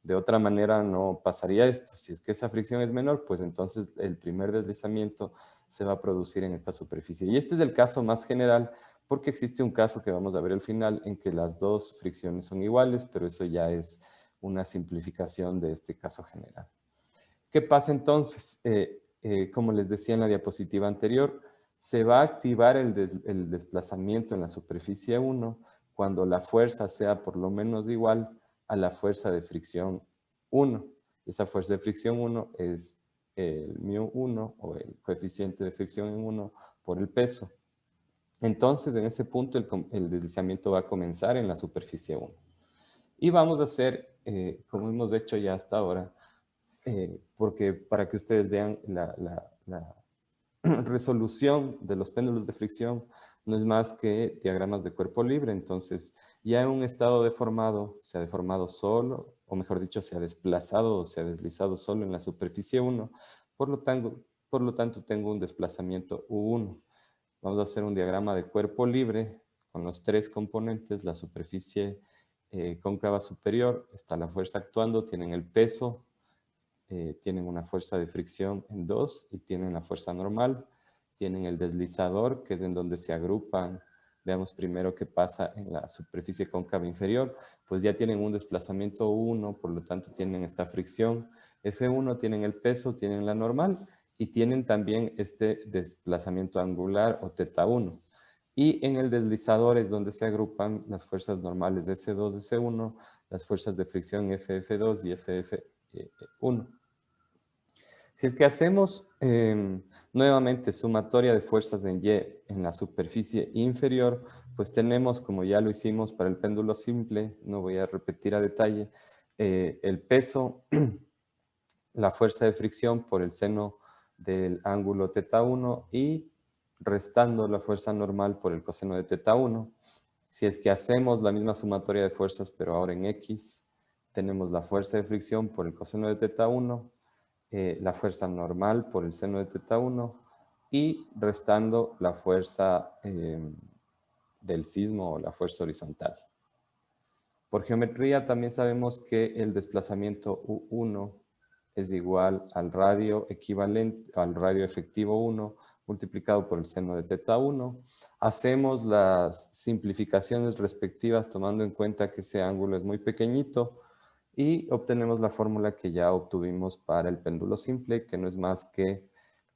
De otra manera no pasaría esto. Si es que esa fricción es menor, pues entonces el primer deslizamiento se va a producir en esta superficie. Y este es el caso más general, porque existe un caso que vamos a ver al final en que las dos fricciones son iguales, pero eso ya es una simplificación de este caso general. ¿Qué pasa entonces? Como les decía en la diapositiva anterior, se va a activar el desplazamiento en la superficie 1 cuando la fuerza sea por lo menos igual a la fuerza de fricción 1. Esa fuerza de fricción 1 es el μ1 o el coeficiente de fricción en 1 por el peso. Entonces, en ese punto, el deslizamiento va a comenzar en la superficie 1. Y vamos a hacer, como hemos hecho ya hasta ahora, porque para que ustedes vean la resolución de los péndulos de fricción no es más que diagramas de cuerpo libre. Entonces, ya en un estado deformado, se ha deformado solo, o mejor dicho, se ha desplazado o se ha deslizado solo en la superficie 1, por lo tanto tengo un desplazamiento U1. Vamos a hacer un diagrama de cuerpo libre con los 3 componentes, la superficie cóncava superior, está la fuerza actuando, tienen el peso, tienen una fuerza de fricción en 2 y tienen la fuerza normal. Tienen el deslizador, que es en donde se agrupan. Veamos primero qué pasa en la superficie cóncava inferior. Pues ya tienen un desplazamiento 1, por lo tanto tienen esta fricción. F1 tienen el peso, tienen la normal y tienen también este desplazamiento angular o θ1. Y en el deslizador es donde se agrupan las fuerzas normales de S2, S1, las fuerzas de fricción FF2 y FF1. Si es que hacemos nuevamente sumatoria de fuerzas en Y en la superficie inferior, pues tenemos, como ya lo hicimos para el péndulo simple, no voy a repetir a detalle, el peso, la fuerza de fricción por el seno del ángulo θ1 y restando la fuerza normal por el coseno de θ1. Si es que hacemos la misma sumatoria de fuerzas, pero ahora en X, tenemos la fuerza de fricción por el coseno de θ1, la fuerza normal por el seno de θ1 y restando la fuerza del sismo o la fuerza horizontal. Por geometría también sabemos que el desplazamiento U1 es igual al radio equivalente, al radio efectivo 1 multiplicado por el seno de θ1. Hacemos las simplificaciones respectivas tomando en cuenta que ese ángulo es muy pequeñito y obtenemos la fórmula que ya obtuvimos para el péndulo simple, que no es más que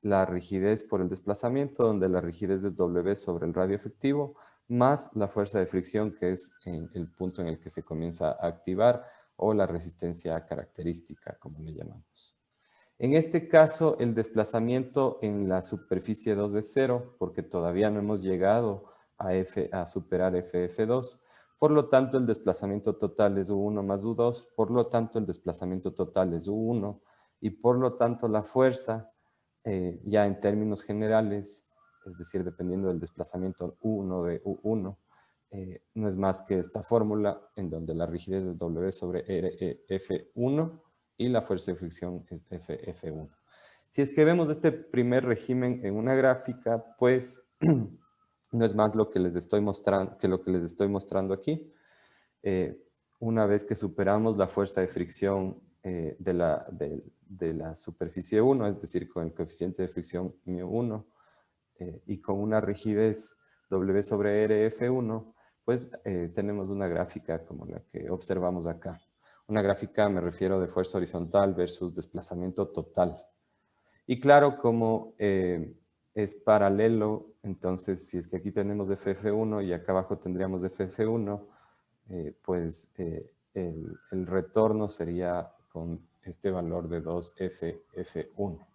la rigidez por el desplazamiento, donde la rigidez es W sobre el radio efectivo, más la fuerza de fricción, que es el punto en el que se comienza a activar, o la resistencia característica, como le llamamos. En este caso, el desplazamiento en la superficie 2 es 0, porque todavía no hemos llegado a superar FF2. Por lo tanto, el desplazamiento total es U1 más U2. Por lo tanto, el desplazamiento total es U1. Y por lo tanto, la fuerza, ya en términos generales, es decir, dependiendo del desplazamiento U1 de U1, no es más que esta fórmula en donde la rigidez es W sobre F1 y la fuerza de fricción es F1. Si es que vemos este primer régimen en una gráfica, pues no es más lo que les estoy mostrando, que lo que les estoy mostrando aquí. Una vez que superamos la fuerza de fricción de la superficie 1, es decir, con el coeficiente de fricción μ1 y con una rigidez W sobre RF1, pues tenemos una gráfica como la que observamos acá. Una gráfica, me refiero, de fuerza horizontal versus desplazamiento total. Y claro, como es paralelo, entonces si es que aquí tenemos FF1 y acá abajo tendríamos FF1, pues el retorno sería con este valor de 2FF1.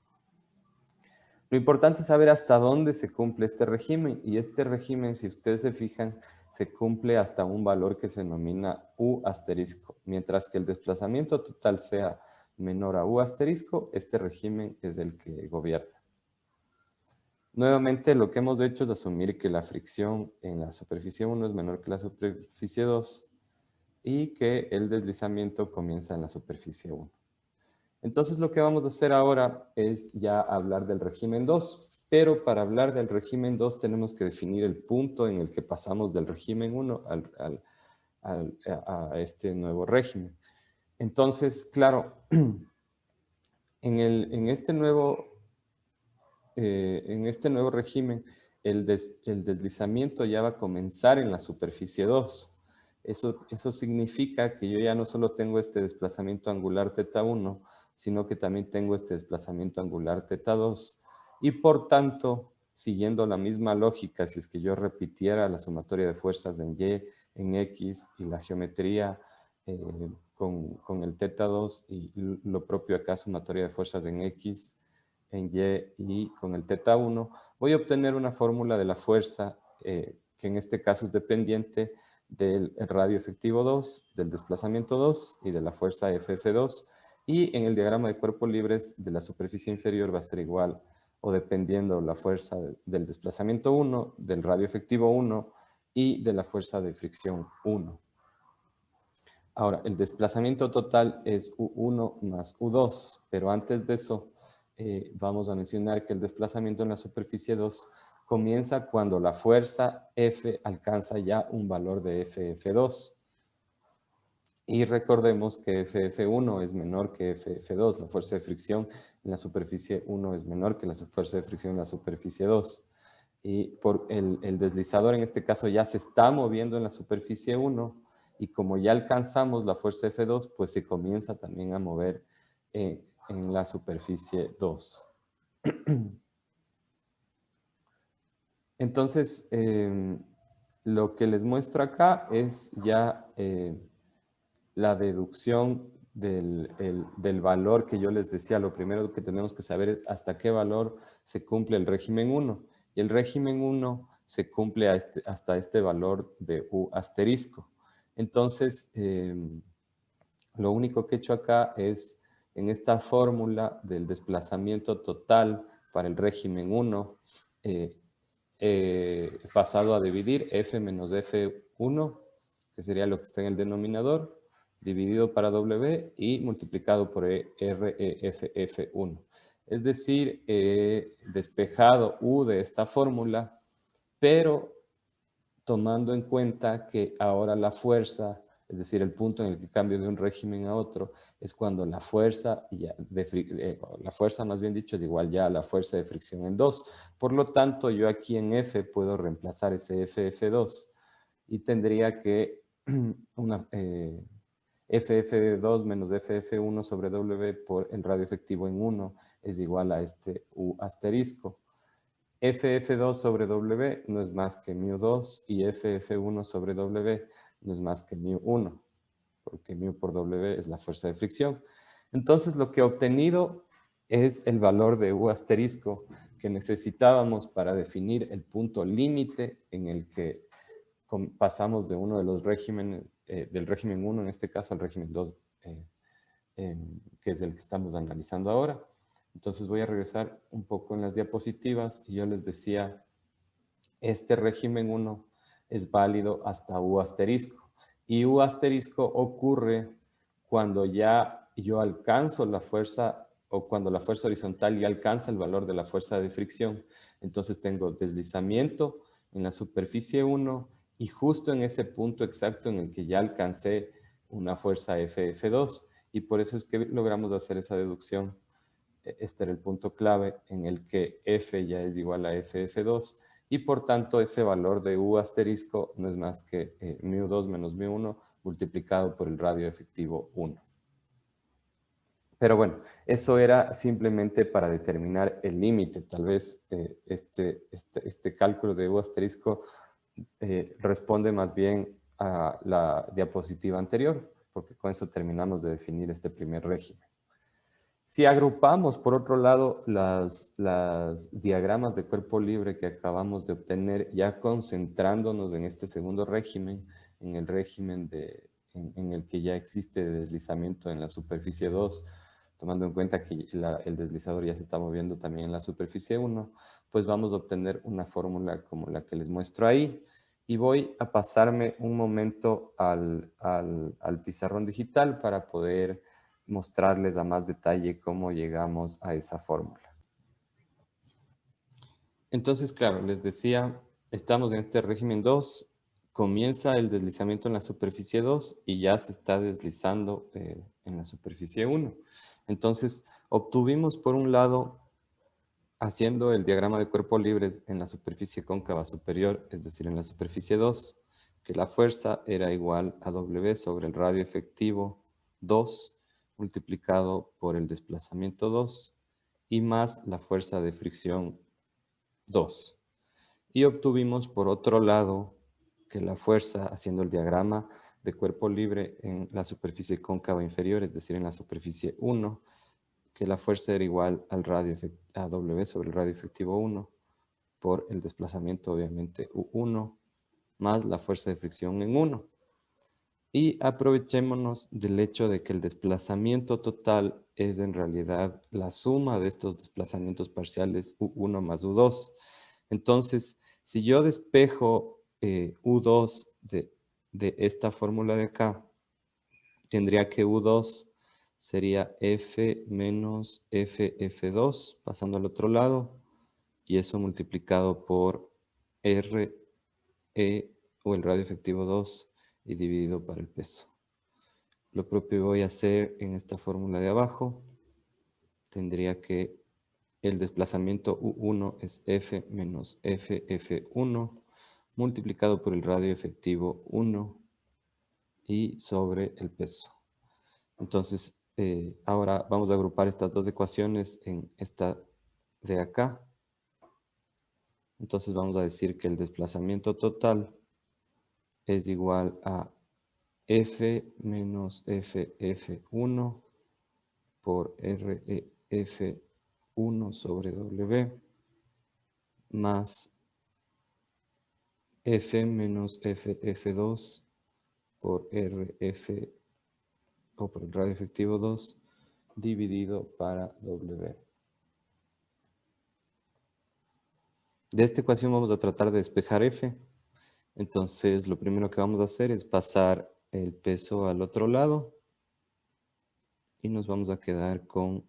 Lo importante es saber hasta dónde se cumple este régimen, y este régimen, si ustedes se fijan, se cumple hasta un valor que se denomina U asterisco, mientras que el desplazamiento total sea menor a U asterisco, este régimen es el que gobierna. Nuevamente, lo que hemos hecho es asumir que la fricción en la superficie 1 es menor que la superficie 2 y que el deslizamiento comienza en la superficie 1. Entonces, lo que vamos a hacer ahora es ya hablar del régimen 2, pero para hablar del régimen 2 tenemos que definir el punto en el que pasamos del régimen 1 a este nuevo régimen. Entonces, claro, en este nuevo régimen, el deslizamiento ya va a comenzar en la superficie 2. Eso significa que yo ya no solo tengo este desplazamiento angular θ1, sino que también tengo este desplazamiento angular θ2. Y por tanto, siguiendo la misma lógica, si es que yo repitiera la sumatoria de fuerzas en Y, en X y la geometría con el θ2 y lo propio acá, sumatoria de fuerzas en X, en Y con el θ1, voy a obtener una fórmula de la fuerza que en este caso es dependiente del radio efectivo 2, del desplazamiento 2 y de la fuerza FF2. Y en el diagrama de cuerpos libres de la superficie inferior va a ser igual o dependiendo la fuerza del desplazamiento 1, del radio efectivo 1 y de la fuerza de fricción 1. Ahora, el desplazamiento total es U1 más U2, pero antes de eso vamos a mencionar que el desplazamiento en la superficie 2 comienza cuando la fuerza F alcanza ya un valor de FF2. Y recordemos que FF1 es menor que FF2, la fuerza de fricción en la superficie 1 es menor que la fuerza de fricción en la superficie 2. Y por el deslizador en este caso ya se está moviendo en la superficie 1 y como ya alcanzamos la fuerza F2, pues se comienza también a mover en la superficie 2. Entonces, lo que les muestro acá es ya la deducción del valor que yo les decía. Lo primero que tenemos que saber es hasta qué valor se cumple el régimen 1. Y el régimen 1 se cumple hasta este valor de U asterisco. Entonces, lo único que he hecho acá es, en esta fórmula del desplazamiento total para el régimen 1, pasado a dividir F menos F1, que sería lo que está en el denominador, dividido para W y multiplicado por REFF1. Es decir, despejado U de esta fórmula, pero tomando en cuenta que ahora la fuerza, es decir, el punto en el que cambio de un régimen a otro, es cuando la fuerza, la fuerza más bien dicho, es igual ya a la fuerza de fricción en 2. Por lo tanto, yo aquí en F puedo reemplazar ese FF2 y tendría que FF2 menos FF1 sobre W por el radio efectivo en 1 es igual a este U asterisco. FF2 sobre W no es más que μ2 y FF1 sobre W no es más que μ1, porque μ por W es la fuerza de fricción. Entonces lo que he obtenido es el valor de U asterisco que necesitábamos para definir el punto límite en el que pasamos de uno de los regímenes, del régimen 1 en este caso al régimen 2, que es el que estamos analizando ahora. Entonces voy a regresar un poco en las diapositivas y yo les decía, este régimen 1 es válido hasta U asterisco. Y U asterisco ocurre cuando ya yo alcanzo la fuerza o cuando la fuerza horizontal ya alcanza el valor de la fuerza de fricción. Entonces tengo deslizamiento en la superficie 1 y justo en ese punto exacto en el que ya alcancé una fuerza FF2. Y por eso es que logramos hacer esa deducción. Este era el punto clave en el que F ya es igual a FF2 y por tanto ese valor de U asterisco no es más que μ2 menos μ1 multiplicado por el radio efectivo 1. Pero bueno, eso era simplemente para determinar el límite. Tal vez este cálculo de U asterisco responde más bien a la diapositiva anterior, porque con eso terminamos de definir este primer régimen. Si agrupamos, por otro lado, las diagramas de cuerpo libre que acabamos de obtener, ya concentrándonos en este segundo régimen, en el régimen en el que ya existe deslizamiento en la superficie 2, tomando en cuenta que el deslizador ya se está moviendo también en la superficie 1, pues vamos a obtener una fórmula como la que les muestro ahí. Y voy a pasarme un momento al pizarrón digital para poder mostrarles a más detalle cómo llegamos a esa fórmula. Entonces, claro, les decía, estamos en este régimen 2, comienza el deslizamiento en la superficie 2 y ya se está deslizando en la superficie 1. Entonces, obtuvimos por un lado, haciendo el diagrama de cuerpos libres en la superficie cóncava superior, es decir, en la superficie 2, que la fuerza era igual a W sobre el radio efectivo 2 multiplicado por el desplazamiento 2 y más la fuerza de fricción 2. Y obtuvimos por otro lado que la fuerza, haciendo el diagrama de cuerpo libre en la superficie cóncava inferior, es decir, en la superficie 1, que la fuerza era igual al a W sobre el radio efectivo 1 por el desplazamiento, obviamente, U1, más la fuerza de fricción en 1. Y aprovechémonos del hecho de que el desplazamiento total es en realidad la suma de estos desplazamientos parciales U1 más U2. Entonces, si yo despejo U2 de esta fórmula de acá, tendría que U2 sería F menos FF2, pasando al otro lado, y eso multiplicado por R, E, o el radio efectivo 2, y dividido por el peso. Lo propio voy a hacer en esta fórmula de abajo. Tendría que el desplazamiento U1 es F menos FF1 multiplicado por el radio efectivo 1 y sobre el peso. Entonces, ahora vamos a agrupar estas dos ecuaciones en esta de acá. Entonces vamos a decir que el desplazamiento total es igual a F menos FF1 por RF1 sobre W más F menos FF2 por RF o por el radio efectivo 2 dividido para W. De esta ecuación vamos a tratar de despejar F. Entonces lo primero que vamos a hacer es pasar el peso al otro lado y nos vamos a quedar con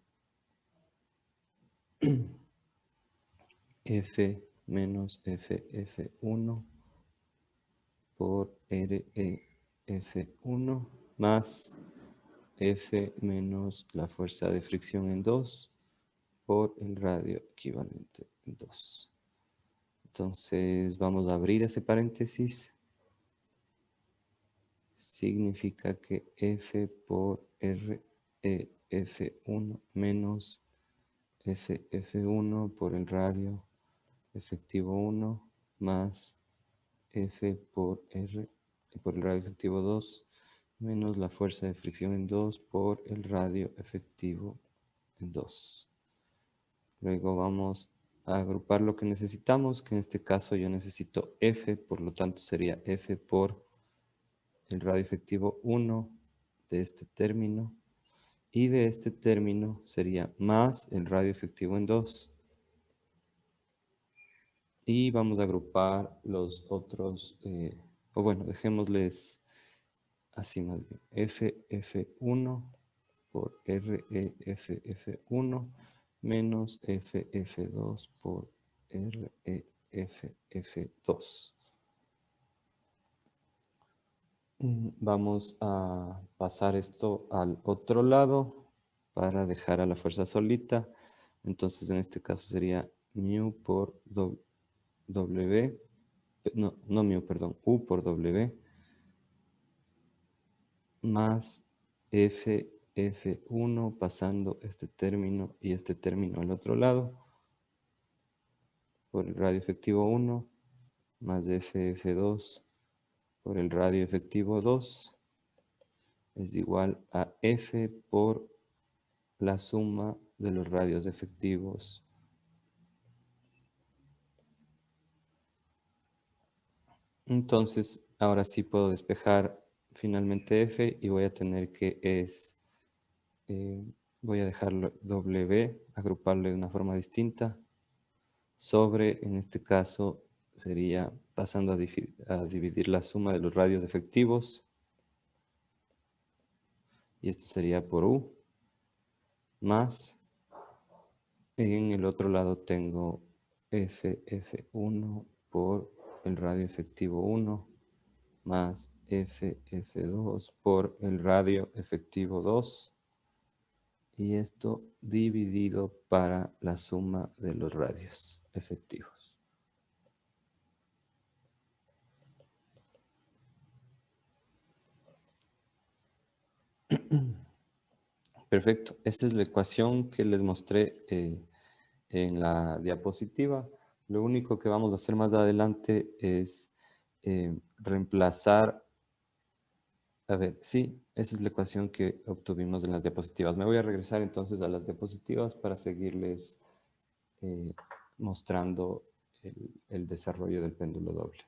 F menos FF1 por REF1 más F menos la fuerza de fricción en 2 por el radio equivalente en 2. Entonces vamos a abrir ese paréntesis. Significa que F por REF1 menos FF1 por el radio efectivo 1 más F por R por el radio efectivo 2 menos la fuerza de fricción en 2 por el radio efectivo en 2. Luego vamos a agrupar lo que necesitamos, que en este caso yo necesito F, por lo tanto sería F por el radio efectivo 1 de este término, y de este término sería más el radio efectivo en 2. Y vamos a agrupar los otros, o bueno, dejémosles así más bien. FF1 por REFF1 menos FF2 por REFF2. Vamos a pasar esto al otro lado para dejar a la fuerza solita. Entonces en este caso sería mu por W, no mu, perdón, U por W más FF1 pasando este término y este término al otro lado por el radio efectivo 1 más FF2 por el radio efectivo 2 es igual a F por la suma de los radios efectivos. Entonces, ahora sí puedo despejar finalmente F y voy a tener que es voy a dejarlo W, agruparlo de una forma distinta, sobre, en este caso, sería pasando a dividir la suma de los radios efectivos, y esto sería por U, más, en el otro lado tengo FF1 por el radio efectivo 1, más FF2 por el radio efectivo 2, y esto dividido para la suma de los radios efectivos. Perfecto, esta es la ecuación que les mostré en la diapositiva. Lo único que vamos a hacer más adelante es reemplazar. A ver, sí, esa es la ecuación que obtuvimos en las diapositivas. Me voy a regresar entonces a las diapositivas para seguirles mostrando el desarrollo del péndulo doble.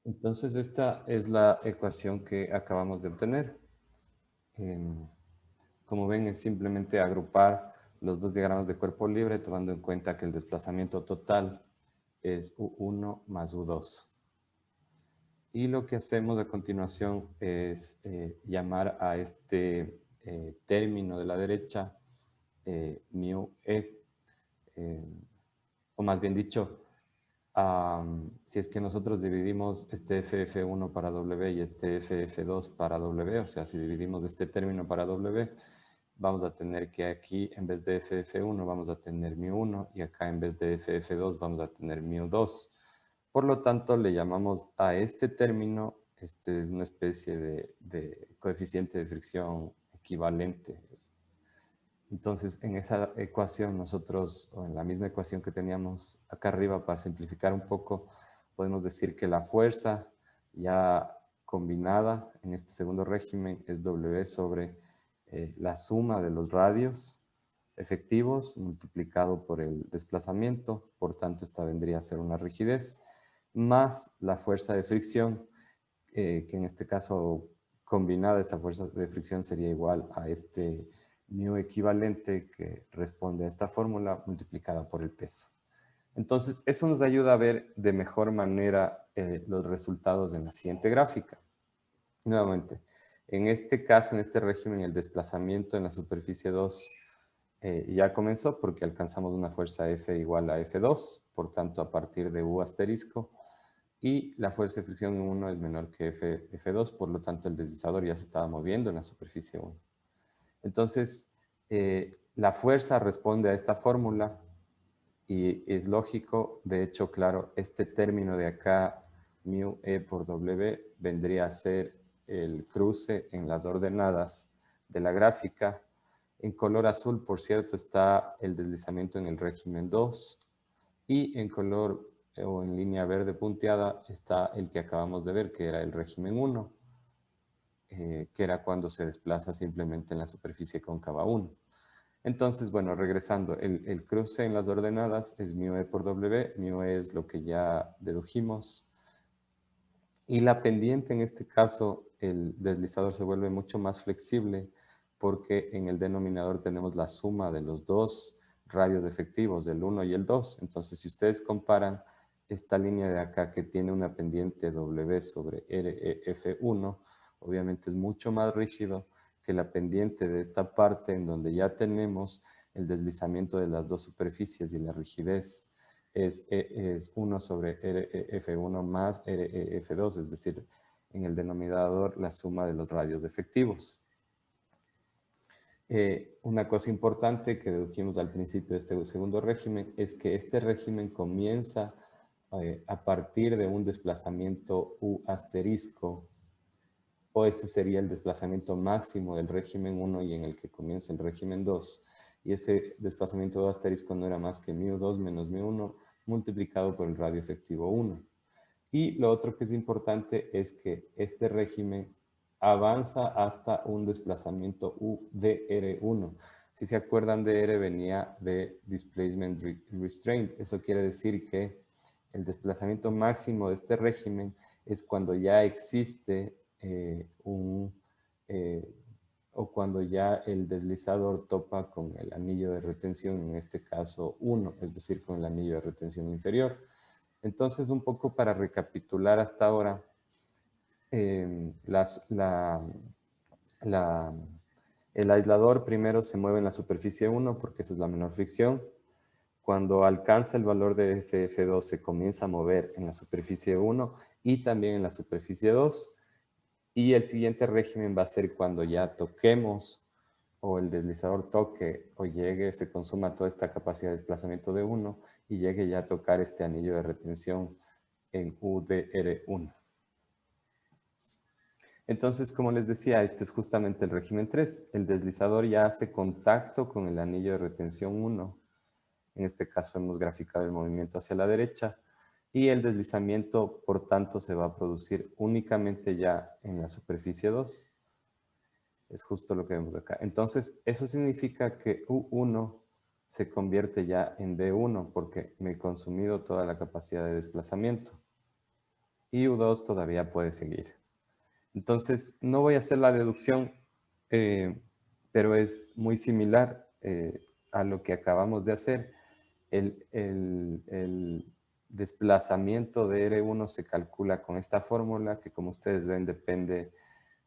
Entonces, esta es la ecuación que acabamos de obtener. Como ven, es simplemente agrupar los dos diagramas de cuerpo libre tomando en cuenta que el desplazamiento total es U1 más U2. Y lo que hacemos a continuación es llamar a este término de la derecha mu e, o más bien dicho, si es que nosotros dividimos este FF1 para W y este FF2 para W, o sea, si dividimos este término para W, vamos a tener que aquí en vez de FF1 vamos a tener mu1 y acá en vez de FF2 vamos a tener mu2. Por lo tanto, le llamamos a este término, este es una especie de coeficiente de fricción equivalente. Entonces, en esa ecuación nosotros, o en la misma ecuación que teníamos acá arriba, para simplificar un poco, podemos decir que la fuerza ya combinada en este segundo régimen es W sobre la suma de los radios efectivos multiplicado por el desplazamiento, por tanto esta vendría a ser una rigidez, más la fuerza de fricción, que en este caso combinada esa fuerza de fricción sería igual a este mu equivalente que responde a esta fórmula multiplicada por el peso. Entonces, eso nos ayuda a ver de mejor manera los resultados en la siguiente gráfica. Nuevamente, en este caso, en este régimen, el desplazamiento en la superficie 2 ya comenzó porque alcanzamos una fuerza F igual a F2, por tanto, a partir de U asterisco, y la fuerza de fricción en 1 es menor que F2, por lo tanto, el deslizador ya se estaba moviendo en la superficie 1. Entonces, la fuerza responde a esta fórmula y es lógico, de hecho, claro, este término de acá, mu e por W, vendría a ser el cruce en las ordenadas de la gráfica. En color azul, por cierto, está el deslizamiento en el régimen 2 y en color o en línea verde punteada está el que acabamos de ver, que era el régimen 1. Que era cuando se desplaza simplemente en la superficie cóncava 1. Entonces, bueno, regresando, el cruce en las ordenadas es mu e por W, mu e es lo que ya dedujimos, y la pendiente en este caso, el deslizador se vuelve mucho más flexible porque en el denominador tenemos la suma de los dos radios efectivos, el 1 y el 2. Entonces, si ustedes comparan esta línea de acá que tiene una pendiente W sobre RF1, obviamente es mucho más rígido que la pendiente de esta parte en donde ya tenemos el deslizamiento de las dos superficies y la rigidez es 1 sobre RF1 más RF2, es decir, en el denominador la suma de los radios efectivos. Una cosa importante que dedujimos al principio de este segundo régimen es que este régimen comienza a partir de un desplazamiento U asterisco, o ese sería el desplazamiento máximo del régimen 1 y en el que comienza el régimen 2. Y ese desplazamiento U asterisco no era más que mu2 menos mu1 multiplicado por el radio efectivo 1. Y lo otro que es importante es que este régimen avanza hasta un desplazamiento U de R1. Si se acuerdan, DR venía de Displacement Restraint. Eso quiere decir que el desplazamiento máximo de este régimen es cuando ya existe o cuando ya el deslizador topa con el anillo de retención, en este caso 1, es decir, con el anillo de retención inferior. Entonces, un poco para recapitular hasta ahora, el aislador primero se mueve en la superficie 1 porque esa es la menor fricción. Cuando alcanza el valor de FF2 se comienza a mover en la superficie 1 y también en la superficie 2. Y el siguiente régimen va a ser cuando ya toquemos o el deslizador toque o llegue, se consuma toda esta capacidad de desplazamiento de 1 y llegue ya a tocar este anillo de retención en UDR1. Entonces, como les decía, este es justamente el régimen 3. El deslizador ya hace contacto con el anillo de retención 1. En este caso hemos graficado el movimiento hacia la derecha. Y el deslizamiento, por tanto, se va a producir únicamente ya en la superficie 2. Es justo lo que vemos acá. Entonces, eso significa que U1 se convierte ya en D1 porque me he consumido toda la capacidad de desplazamiento. Y U2 todavía puede seguir. Entonces, no voy a hacer la deducción, pero es muy similar a lo que acabamos de hacer. El desplazamiento de R1 se calcula con esta fórmula que, como ustedes ven, depende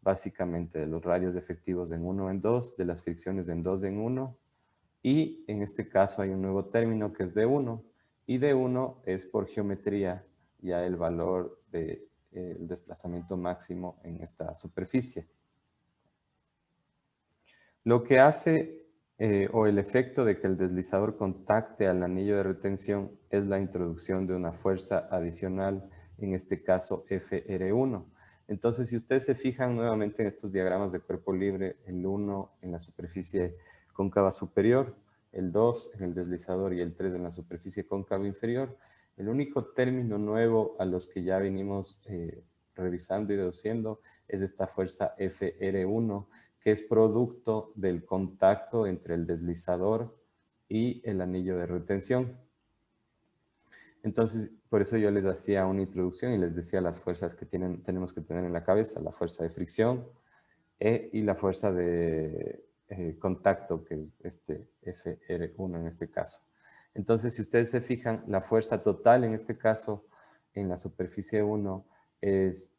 básicamente de los radios efectivos en 1 en 2, de las fricciones en 2 en 1, y en este caso hay un nuevo término que es D1, y D1 es por geometría ya el valor del desplazamiento máximo en esta superficie. Lo que hace, o el efecto de que el deslizador contacte al anillo de retención es la introducción de una fuerza adicional, en este caso FR1. Entonces, si ustedes se fijan nuevamente en estos diagramas de cuerpo libre, el 1 en la superficie cóncava superior, el 2 en el deslizador y el 3 en la superficie cóncava inferior, el único término nuevo a los que ya venimos revisando y deduciendo es esta fuerza FR1, que es producto del contacto entre el deslizador y el anillo de retención. Entonces, por eso yo les hacía una introducción y les decía las fuerzas que tenemos que tener en la cabeza, la fuerza de fricción y la fuerza de contacto, que es este FR1 en este caso. Entonces, si ustedes se fijan, la fuerza total en este caso, en la superficie 1, es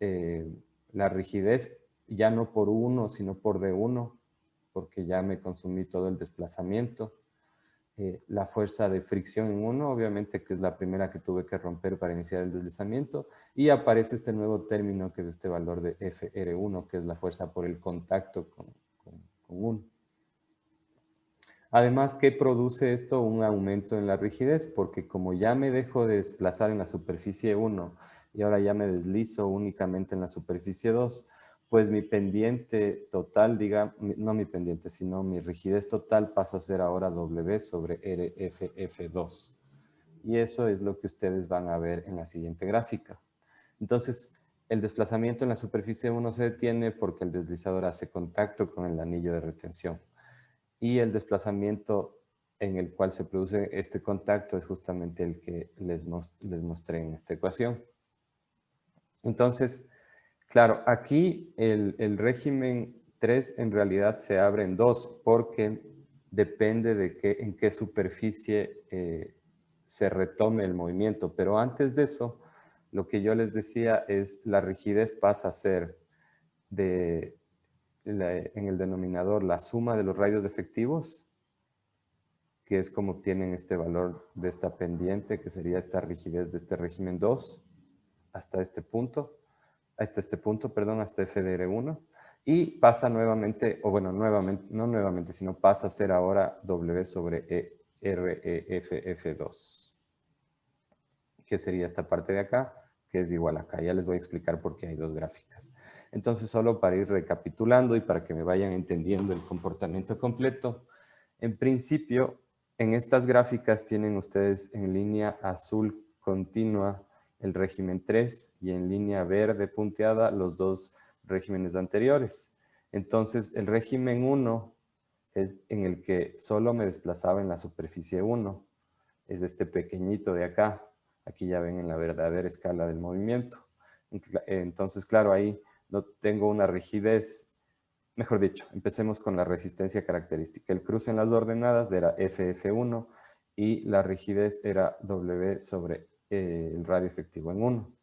la rigidez, ya no por 1, sino por D1, porque ya me consumí todo el desplazamiento. La fuerza de fricción en 1, obviamente, que es la primera que tuve que romper para iniciar el deslizamiento, y aparece este nuevo término, que es este valor de FR1, que es la fuerza por el contacto con 1. Además, ¿qué produce esto? Un aumento en la rigidez, porque como ya me dejo de desplazar en la superficie 1 y ahora ya me deslizo únicamente en la superficie 2, pues mi pendiente total, no mi pendiente, sino mi rigidez total pasa a ser ahora W sobre RFF2. Y eso es lo que ustedes van a ver en la siguiente gráfica. Entonces, el desplazamiento en la superficie 1 se detiene porque el deslizador hace contacto con el anillo de retención. Y el desplazamiento en el cual se produce este contacto es justamente el que les mostré en esta ecuación. Entonces, claro, aquí el régimen 3 en realidad se abre en 2 porque depende de en qué superficie se retome el movimiento. Pero antes de eso, lo que yo les decía es la rigidez pasa a ser en el denominador la suma de los radios efectivos, que es como obtienen este valor de esta pendiente, que sería esta rigidez de este régimen 2, hasta este punto, hasta FDR1, y pasa nuevamente, o bueno, nuevamente, no nuevamente, sino pasa a ser ahora W sobre REFF2, que sería esta parte de acá, que es igual acá. Ya les voy a explicar por qué hay dos gráficas. Entonces, solo para ir recapitulando y para que me vayan entendiendo el comportamiento completo, en principio, en estas gráficas tienen ustedes en línea azul continua el régimen 3 y en línea verde punteada los dos regímenes anteriores. Entonces, el régimen 1 es en el que solo me desplazaba en la superficie 1. Es este pequeñito de acá. Aquí ya ven en la verdadera escala del movimiento. Entonces, claro, ahí no tengo una rigidez. Mejor dicho, empecemos con la resistencia característica. El cruce en las ordenadas era FF1 y la rigidez era W sobre el radio efectivo en 1.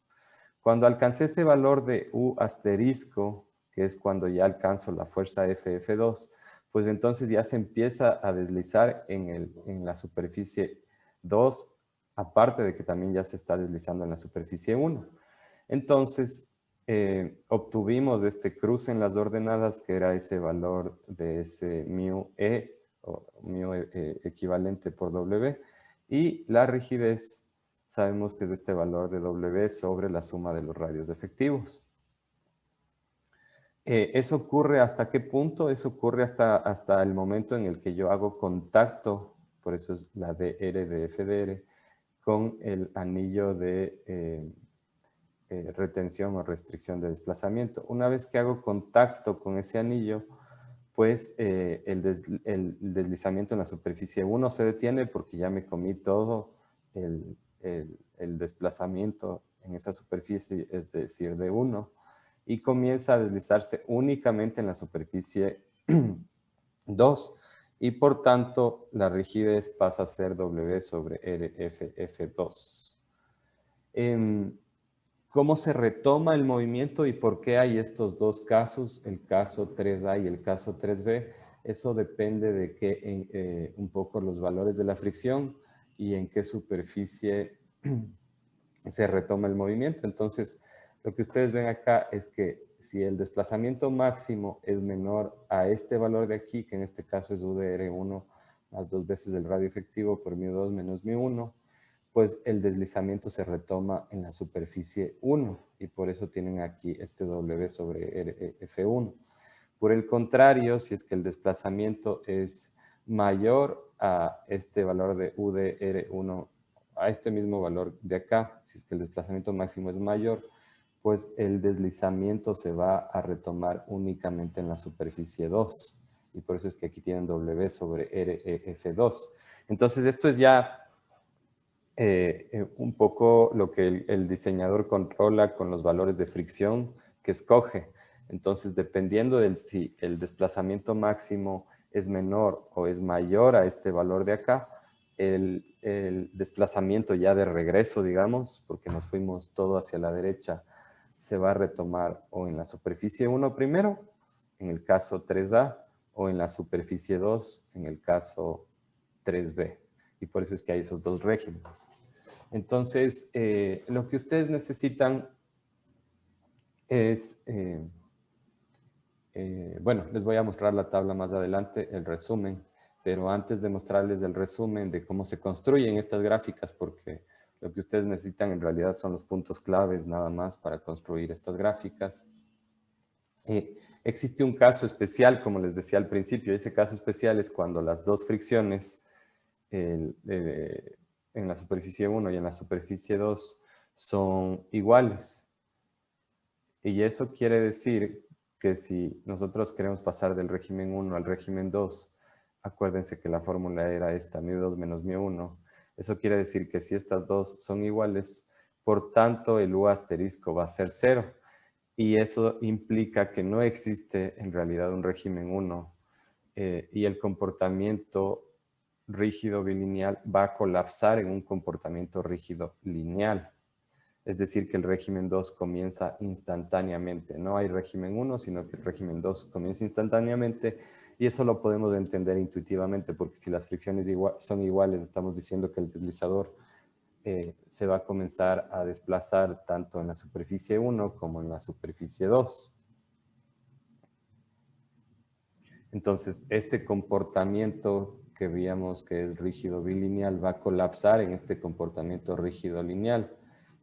Cuando alcancé ese valor de U asterisco, que es cuando ya alcanzo la fuerza FF2, pues entonces ya se empieza a deslizar en la superficie 2, aparte de que también ya se está deslizando en la superficie 1. Entonces, obtuvimos este cruce en las ordenadas, que era ese valor de ese mu E, o mu equivalente por W, y la rigidez sabemos que es este valor de W sobre la suma de los radios efectivos. ¿Eso ocurre hasta qué punto? Eso ocurre hasta el momento en el que yo hago contacto, por eso es la DR de FDR, con el anillo de retención o restricción de desplazamiento. Una vez que hago contacto con ese anillo, pues el deslizamiento en la superficie 1 se detiene porque ya me comí todo el desplazamiento en esa superficie, es decir, de 1, y comienza a deslizarse únicamente en la superficie 2, y por tanto la rigidez pasa a ser W sobre RFF2. ¿Cómo se retoma el movimiento y por qué hay estos dos casos, el caso 3A y el caso 3B? Eso depende de un poco los valores de la fricción y en qué superficie se retoma el movimiento. Entonces, lo que ustedes ven acá es que si el desplazamiento máximo es menor a este valor de aquí, que en este caso es UDR1 más 2 veces el radio efectivo por μ2 menos μ1, pues el deslizamiento se retoma en la superficie 1 y por eso tienen aquí este W sobre F1. Por el contrario, si es que el desplazamiento es mayor a este valor de UDR1, a este mismo valor de acá, si es que el desplazamiento máximo es mayor, pues el deslizamiento se va a retomar únicamente en la superficie 2. Y por eso es que aquí tienen W sobre RF2. Entonces esto es ya un poco lo que el diseñador controla con los valores de fricción que escoge. Entonces, dependiendo de si el desplazamiento máximo es menor o es mayor a este valor de acá, el desplazamiento ya de regreso, digamos, porque nos fuimos todo hacia la derecha, se va a retomar o en la superficie 1 primero, en el caso 3A, o en la superficie 2, en el caso 3B. Y por eso es que hay esos dos regímenes. Entonces, lo que ustedes necesitan es, bueno, les voy a mostrar la tabla más adelante, el resumen, pero antes de mostrarles el resumen de cómo se construyen estas gráficas, porque lo que ustedes necesitan en realidad son los puntos claves nada más para construir estas gráficas. Existe un caso especial, como les decía al principio, ese caso especial es cuando las dos fricciones en la superficie 1 y en la superficie 2 son iguales. Y eso quiere decir que si nosotros queremos pasar del régimen 1 al régimen 2, acuérdense que la fórmula era esta, μ2 menos μ1. Eso quiere decir que si estas dos son iguales, por tanto el U asterisco va a ser 0. Y eso implica que no existe en realidad un régimen 1 y el comportamiento rígido bilineal va a colapsar en un comportamiento rígido lineal. Es decir, que el régimen 2 comienza instantáneamente. No hay régimen 1, sino que el régimen 2 comienza instantáneamente y eso lo podemos entender intuitivamente porque si las fricciones son iguales, estamos diciendo que el deslizador se va a comenzar a desplazar tanto en la superficie 1 como en la superficie 2. Entonces, este comportamiento que veíamos que es rígido bilineal va a colapsar en este comportamiento rígido lineal,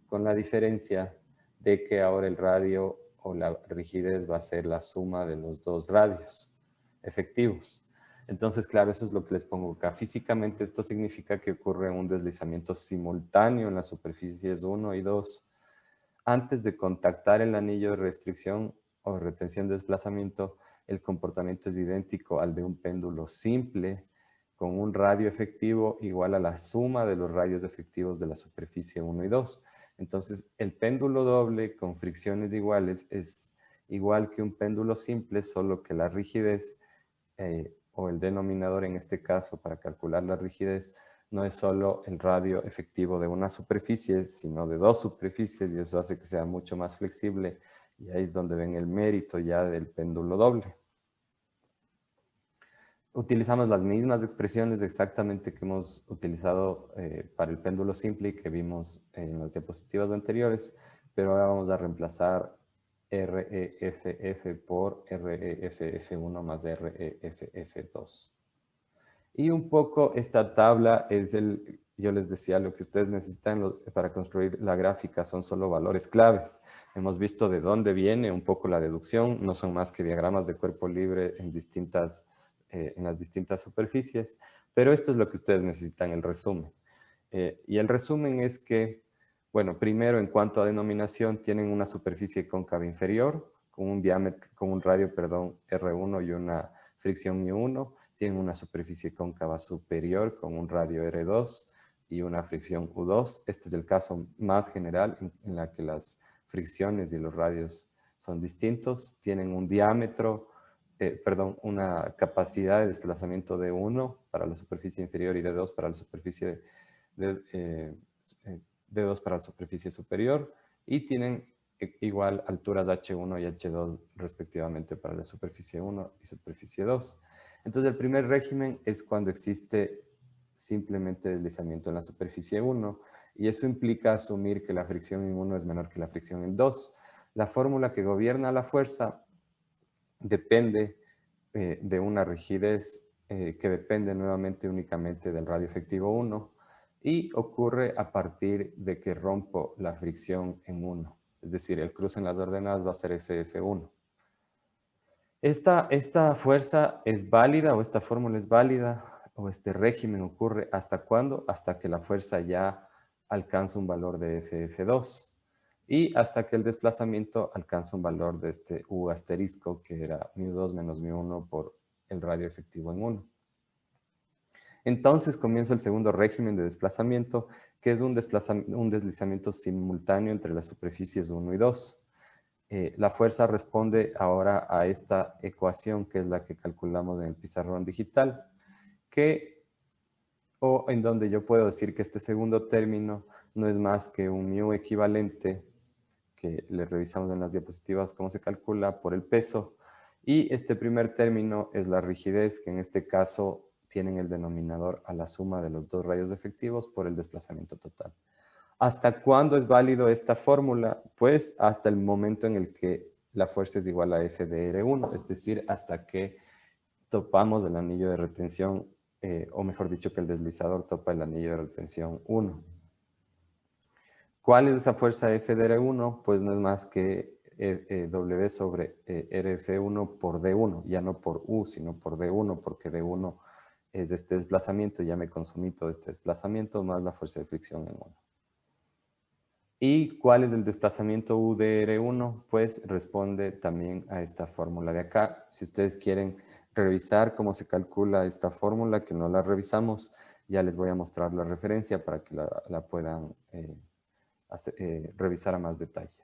con la diferencia de que ahora el radio o la rigidez va a ser la suma de los dos radios efectivos. Entonces, claro, eso es lo que les pongo acá. Físicamente esto significa que ocurre un deslizamiento simultáneo en las superficies 1 y 2 antes de contactar el anillo de restricción o retención de desplazamiento. El comportamiento es idéntico al de un péndulo simple con un radio efectivo igual a la suma de los radios efectivos de la superficie 1 y 2. Entonces, el péndulo doble con fricciones iguales es igual que un péndulo simple, solo que la rigidez o el denominador en este caso para calcular la rigidez no es solo el radio efectivo de una superficie, sino de dos superficies, y eso hace que sea mucho más flexible, y ahí es donde ven el mérito ya del péndulo doble. Utilizamos las mismas expresiones exactamente que hemos utilizado para el péndulo simple y que vimos en las diapositivas anteriores, pero ahora vamos a reemplazar REFF por REFF1 más REFF2. Y un poco esta tabla es yo les decía, lo que ustedes necesitan para construir la gráfica son solo valores claves. Hemos visto de dónde viene un poco la deducción, no son más que diagramas de cuerpo libre en las distintas superficies, pero esto es lo que ustedes necesitan, el resumen. Y el resumen es que, bueno, primero en cuanto a denominación, tienen una superficie cóncava inferior con un diámetro, con un radio, perdón, R1 y una fricción μ1. Tienen una superficie cóncava superior con un radio R2 y una fricción U2. Este es el caso más general en la que las fricciones y los radios son distintos. Tienen un diámetro, una capacidad de desplazamiento de 1 para la superficie inferior y de 2 para la superficie de 2 para la superficie superior, y tienen igual alturas H1 y H2 respectivamente para la superficie 1 y superficie 2. Entonces el primer régimen es cuando existe simplemente deslizamiento en la superficie 1, y eso implica asumir que la fricción en 1 es menor que la fricción en 2. La fórmula que gobierna la fuerza depende de una rigidez que depende nuevamente únicamente del radio efectivo 1 y ocurre a partir de que rompo la fricción en 1. Es decir, el cruce en las ordenadas va a ser FF1. Esta fuerza es válida, o esta fórmula es válida, o este régimen ocurre ¿hasta cuándo? Hasta que la fuerza ya alcanza un valor de FF2 y hasta que el desplazamiento alcanza un valor de este U asterisco, que era μ2 menos μ1 por el radio efectivo en 1. Entonces comienzo el segundo régimen de desplazamiento, que es un deslizamiento simultáneo entre las superficies 1 y 2. La fuerza responde ahora a esta ecuación, que es la que calculamos en el pizarrón digital, o en donde yo puedo decir que este segundo término no es más que un μ equivalente, que le revisamos en las diapositivas cómo se calcula, por el peso, y este primer término es la rigidez, que en este caso tienen el denominador a la suma de los dos radios efectivos por el desplazamiento total. ¿Hasta cuándo es válido esta fórmula? Pues hasta el momento en el que la fuerza es igual a F de R1, es decir, hasta que topamos el anillo de retención, o mejor dicho, que el deslizador topa el anillo de retención 1. ¿Cuál es esa fuerza F de R1? Pues no es más que W sobre RF1 por D1, ya no por U, sino por D1, porque D1 es este desplazamiento, ya me consumí todo este desplazamiento, más la fuerza de fricción en 1. ¿Y cuál es el desplazamiento U de R1? Pues responde también a esta fórmula de acá. Si ustedes quieren revisar cómo se calcula esta fórmula, que no la revisamos, ya les voy a mostrar la referencia para que la puedan revisar a más detalle.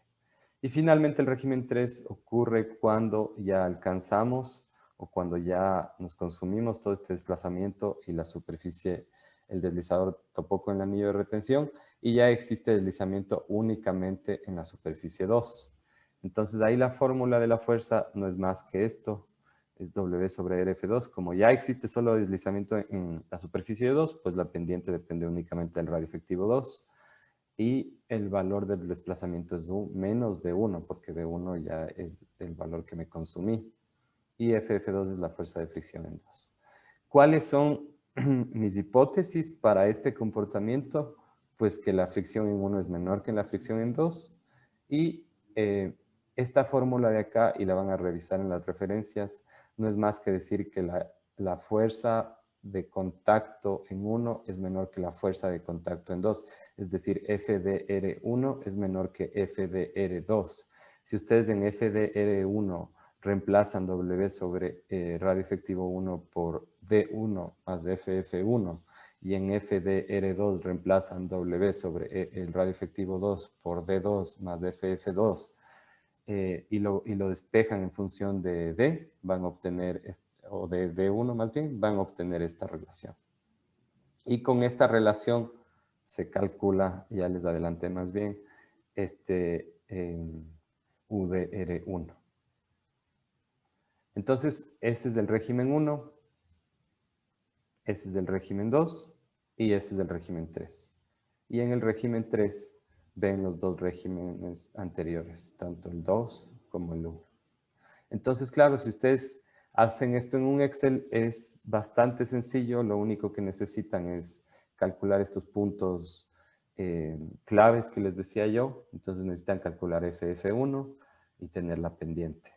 Y finalmente el régimen 3 ocurre cuando ya alcanzamos o cuando ya nos consumimos todo este desplazamiento y la superficie, el deslizador topó con el anillo de retención y ya existe deslizamiento únicamente en la superficie 2. Entonces ahí la fórmula de la fuerza no es más que esto, es W sobre RF2. Como ya existe solo deslizamiento en la superficie 2, pues la pendiente depende únicamente del radio efectivo 2. Y el valor del desplazamiento es U menos de 1, porque de 1 ya es el valor que me consumí. Y FF2 es la fuerza de fricción en 2. ¿Cuáles son mis hipótesis para este comportamiento? Pues que la fricción en 1 es menor que la fricción en 2. Y esta fórmula de acá, y la van a revisar en las referencias, no es más que decir que la fuerza de contacto en 1 es menor que la fuerza de contacto en 2. Es decir, F de R1 es menor que F de R2. Si ustedes en F de R1 reemplazan W sobre radio efectivo 1 por D1 más FF1, y en F de R2 reemplazan W sobre el radio efectivo 2 por D2 más FF2, y lo despejan en función de D, van a obtener, o de D1 más bien, van a obtener esta relación. Y con esta relación se calcula, ya les adelanté más bien, UDR1. Entonces, ese es el régimen 1, ese es el régimen 2 y ese es el régimen 3. Y en el régimen 3 ven los dos regímenes anteriores, tanto el 2 como el 1. Entonces, claro, si ustedes hacen esto en un Excel, es bastante sencillo. Lo único que necesitan es calcular estos puntos claves que les decía yo. Entonces necesitan calcular FF1 y tener la pendiente.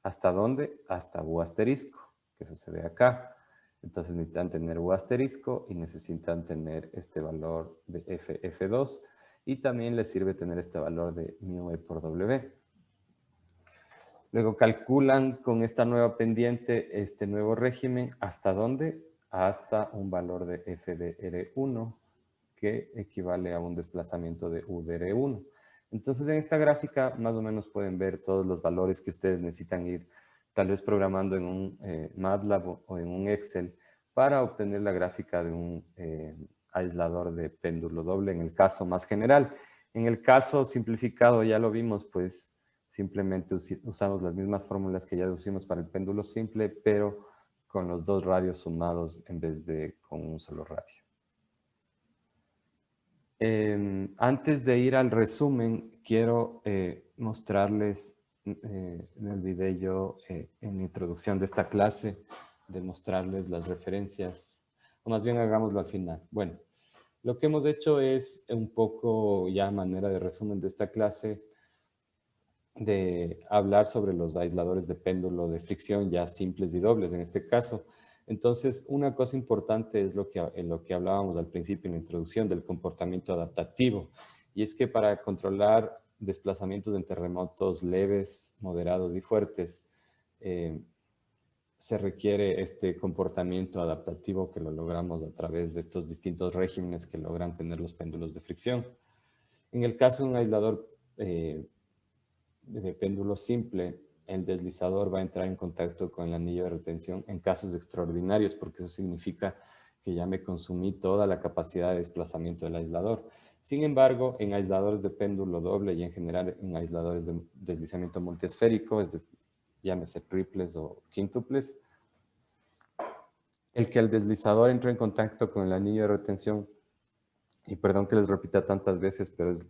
¿Hasta dónde? Hasta U asterisco, que eso se ve acá. Entonces necesitan tener U asterisco y necesitan tener este valor de FF2 y también les sirve tener este valor de μe por W. Luego calculan con esta nueva pendiente este nuevo régimen. ¿Hasta dónde? Hasta un valor de FDR1 que equivale a un desplazamiento de UDR1. Entonces en esta gráfica más o menos pueden ver todos los valores que ustedes necesitan ir tal vez programando en un MATLAB o en un Excel para obtener la gráfica de un aislador de péndulo doble en el caso más general. En el caso simplificado ya lo vimos, pues simplemente usamos las mismas fórmulas que ya usamos para el péndulo simple, pero con los dos radios sumados en vez de con un solo radio. Antes de ir al resumen, quiero mostrarles, me olvidé yo en la introducción de esta clase, de mostrarles las referencias, o más bien hagámoslo al final. Bueno, lo que hemos hecho es un poco ya manera de resumen de esta clase, de hablar sobre los aisladores de péndulo de fricción ya simples y dobles en este caso. Entonces, una cosa importante es en lo que hablábamos al principio en la introducción del comportamiento adaptativo, y es que para controlar desplazamientos en terremotos leves, moderados y fuertes, se requiere este comportamiento adaptativo que lo logramos a través de estos distintos regímenes que logran tener los péndulos de fricción. En el caso de un aislador de péndulo simple, el deslizador va a entrar en contacto con el anillo de retención en casos extraordinarios, porque eso significa que ya me consumí toda la capacidad de desplazamiento del aislador. Sin embargo, en aisladores de péndulo doble y en general en aisladores de deslizamiento multiesférico, es decir, llámese triples o quíntuples, el que el deslizador entre en contacto con el anillo de retención, y perdón que les repita tantas veces, pero es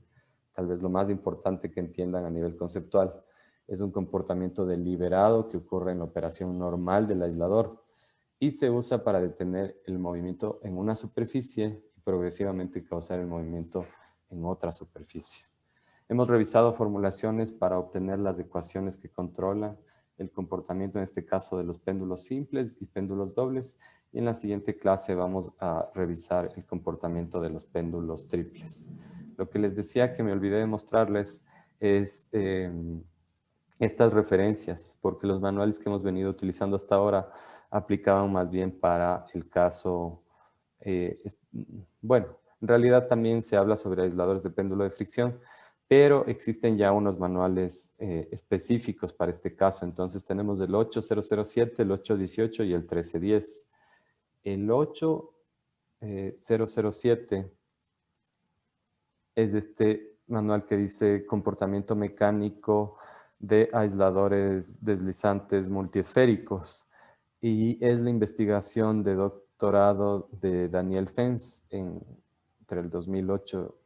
tal vez lo más importante que entiendan a nivel conceptual, es un comportamiento deliberado que ocurre en la operación normal del aislador y se usa para detener el movimiento en una superficie y progresivamente causar el movimiento en otra superficie. Hemos revisado formulaciones para obtener las ecuaciones que controlan el comportamiento, en este caso, de los péndulos simples y péndulos dobles. Y en la siguiente clase vamos a revisar el comportamiento de los péndulos triples. Lo que les decía que me olvidé de mostrarles es estas referencias, porque los manuales que hemos venido utilizando hasta ahora aplicaban más bien para el caso, bueno, en realidad también se habla sobre aisladores de péndulo de fricción, pero existen ya unos manuales específicos para este caso. Entonces tenemos el 8007, el 818 y el 1310. El 8007 es este manual que dice comportamiento mecánico de aisladores deslizantes multiesféricos y es la investigación de doctorado de Daniel Fens entre el 2008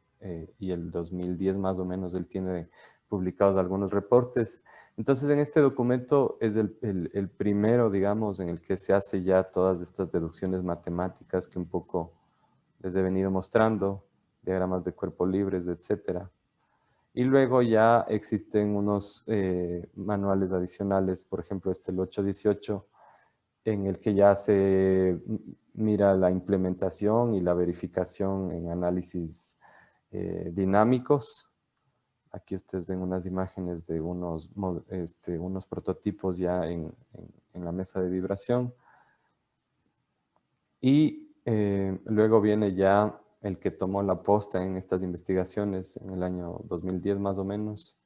y el 2010 más o menos. Él tiene publicados algunos reportes. Entonces en este documento es el primero, digamos, en el que se hace ya todas estas deducciones matemáticas que un poco les he venido mostrando, diagramas de cuerpo libres, etcétera. Y luego ya existen unos manuales adicionales, por ejemplo, el 818, en el que ya se mira la implementación y la verificación en análisis dinámicos. Aquí ustedes ven unas imágenes de unos prototipos ya en la mesa de vibración. Y luego viene ya el que tomó la posta en estas investigaciones en el año 2010 más o menos,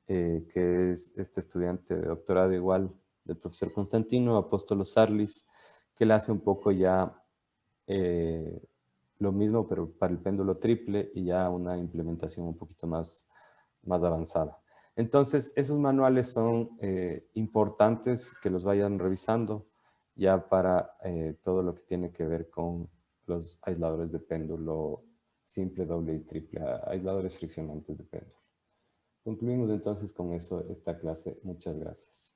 que es este estudiante de doctorado igual del profesor Constantino, Apóstolo Sarlis, que le hace un poco ya lo mismo, pero para el péndulo triple y ya una implementación un poquito más avanzada. Entonces, esos manuales son importantes que los vayan revisando ya para todo lo que tiene que ver con los aisladores de péndulo simple, doble y triple, aisladores friccionantes de péndulo. Concluimos entonces con eso esta clase. Muchas gracias.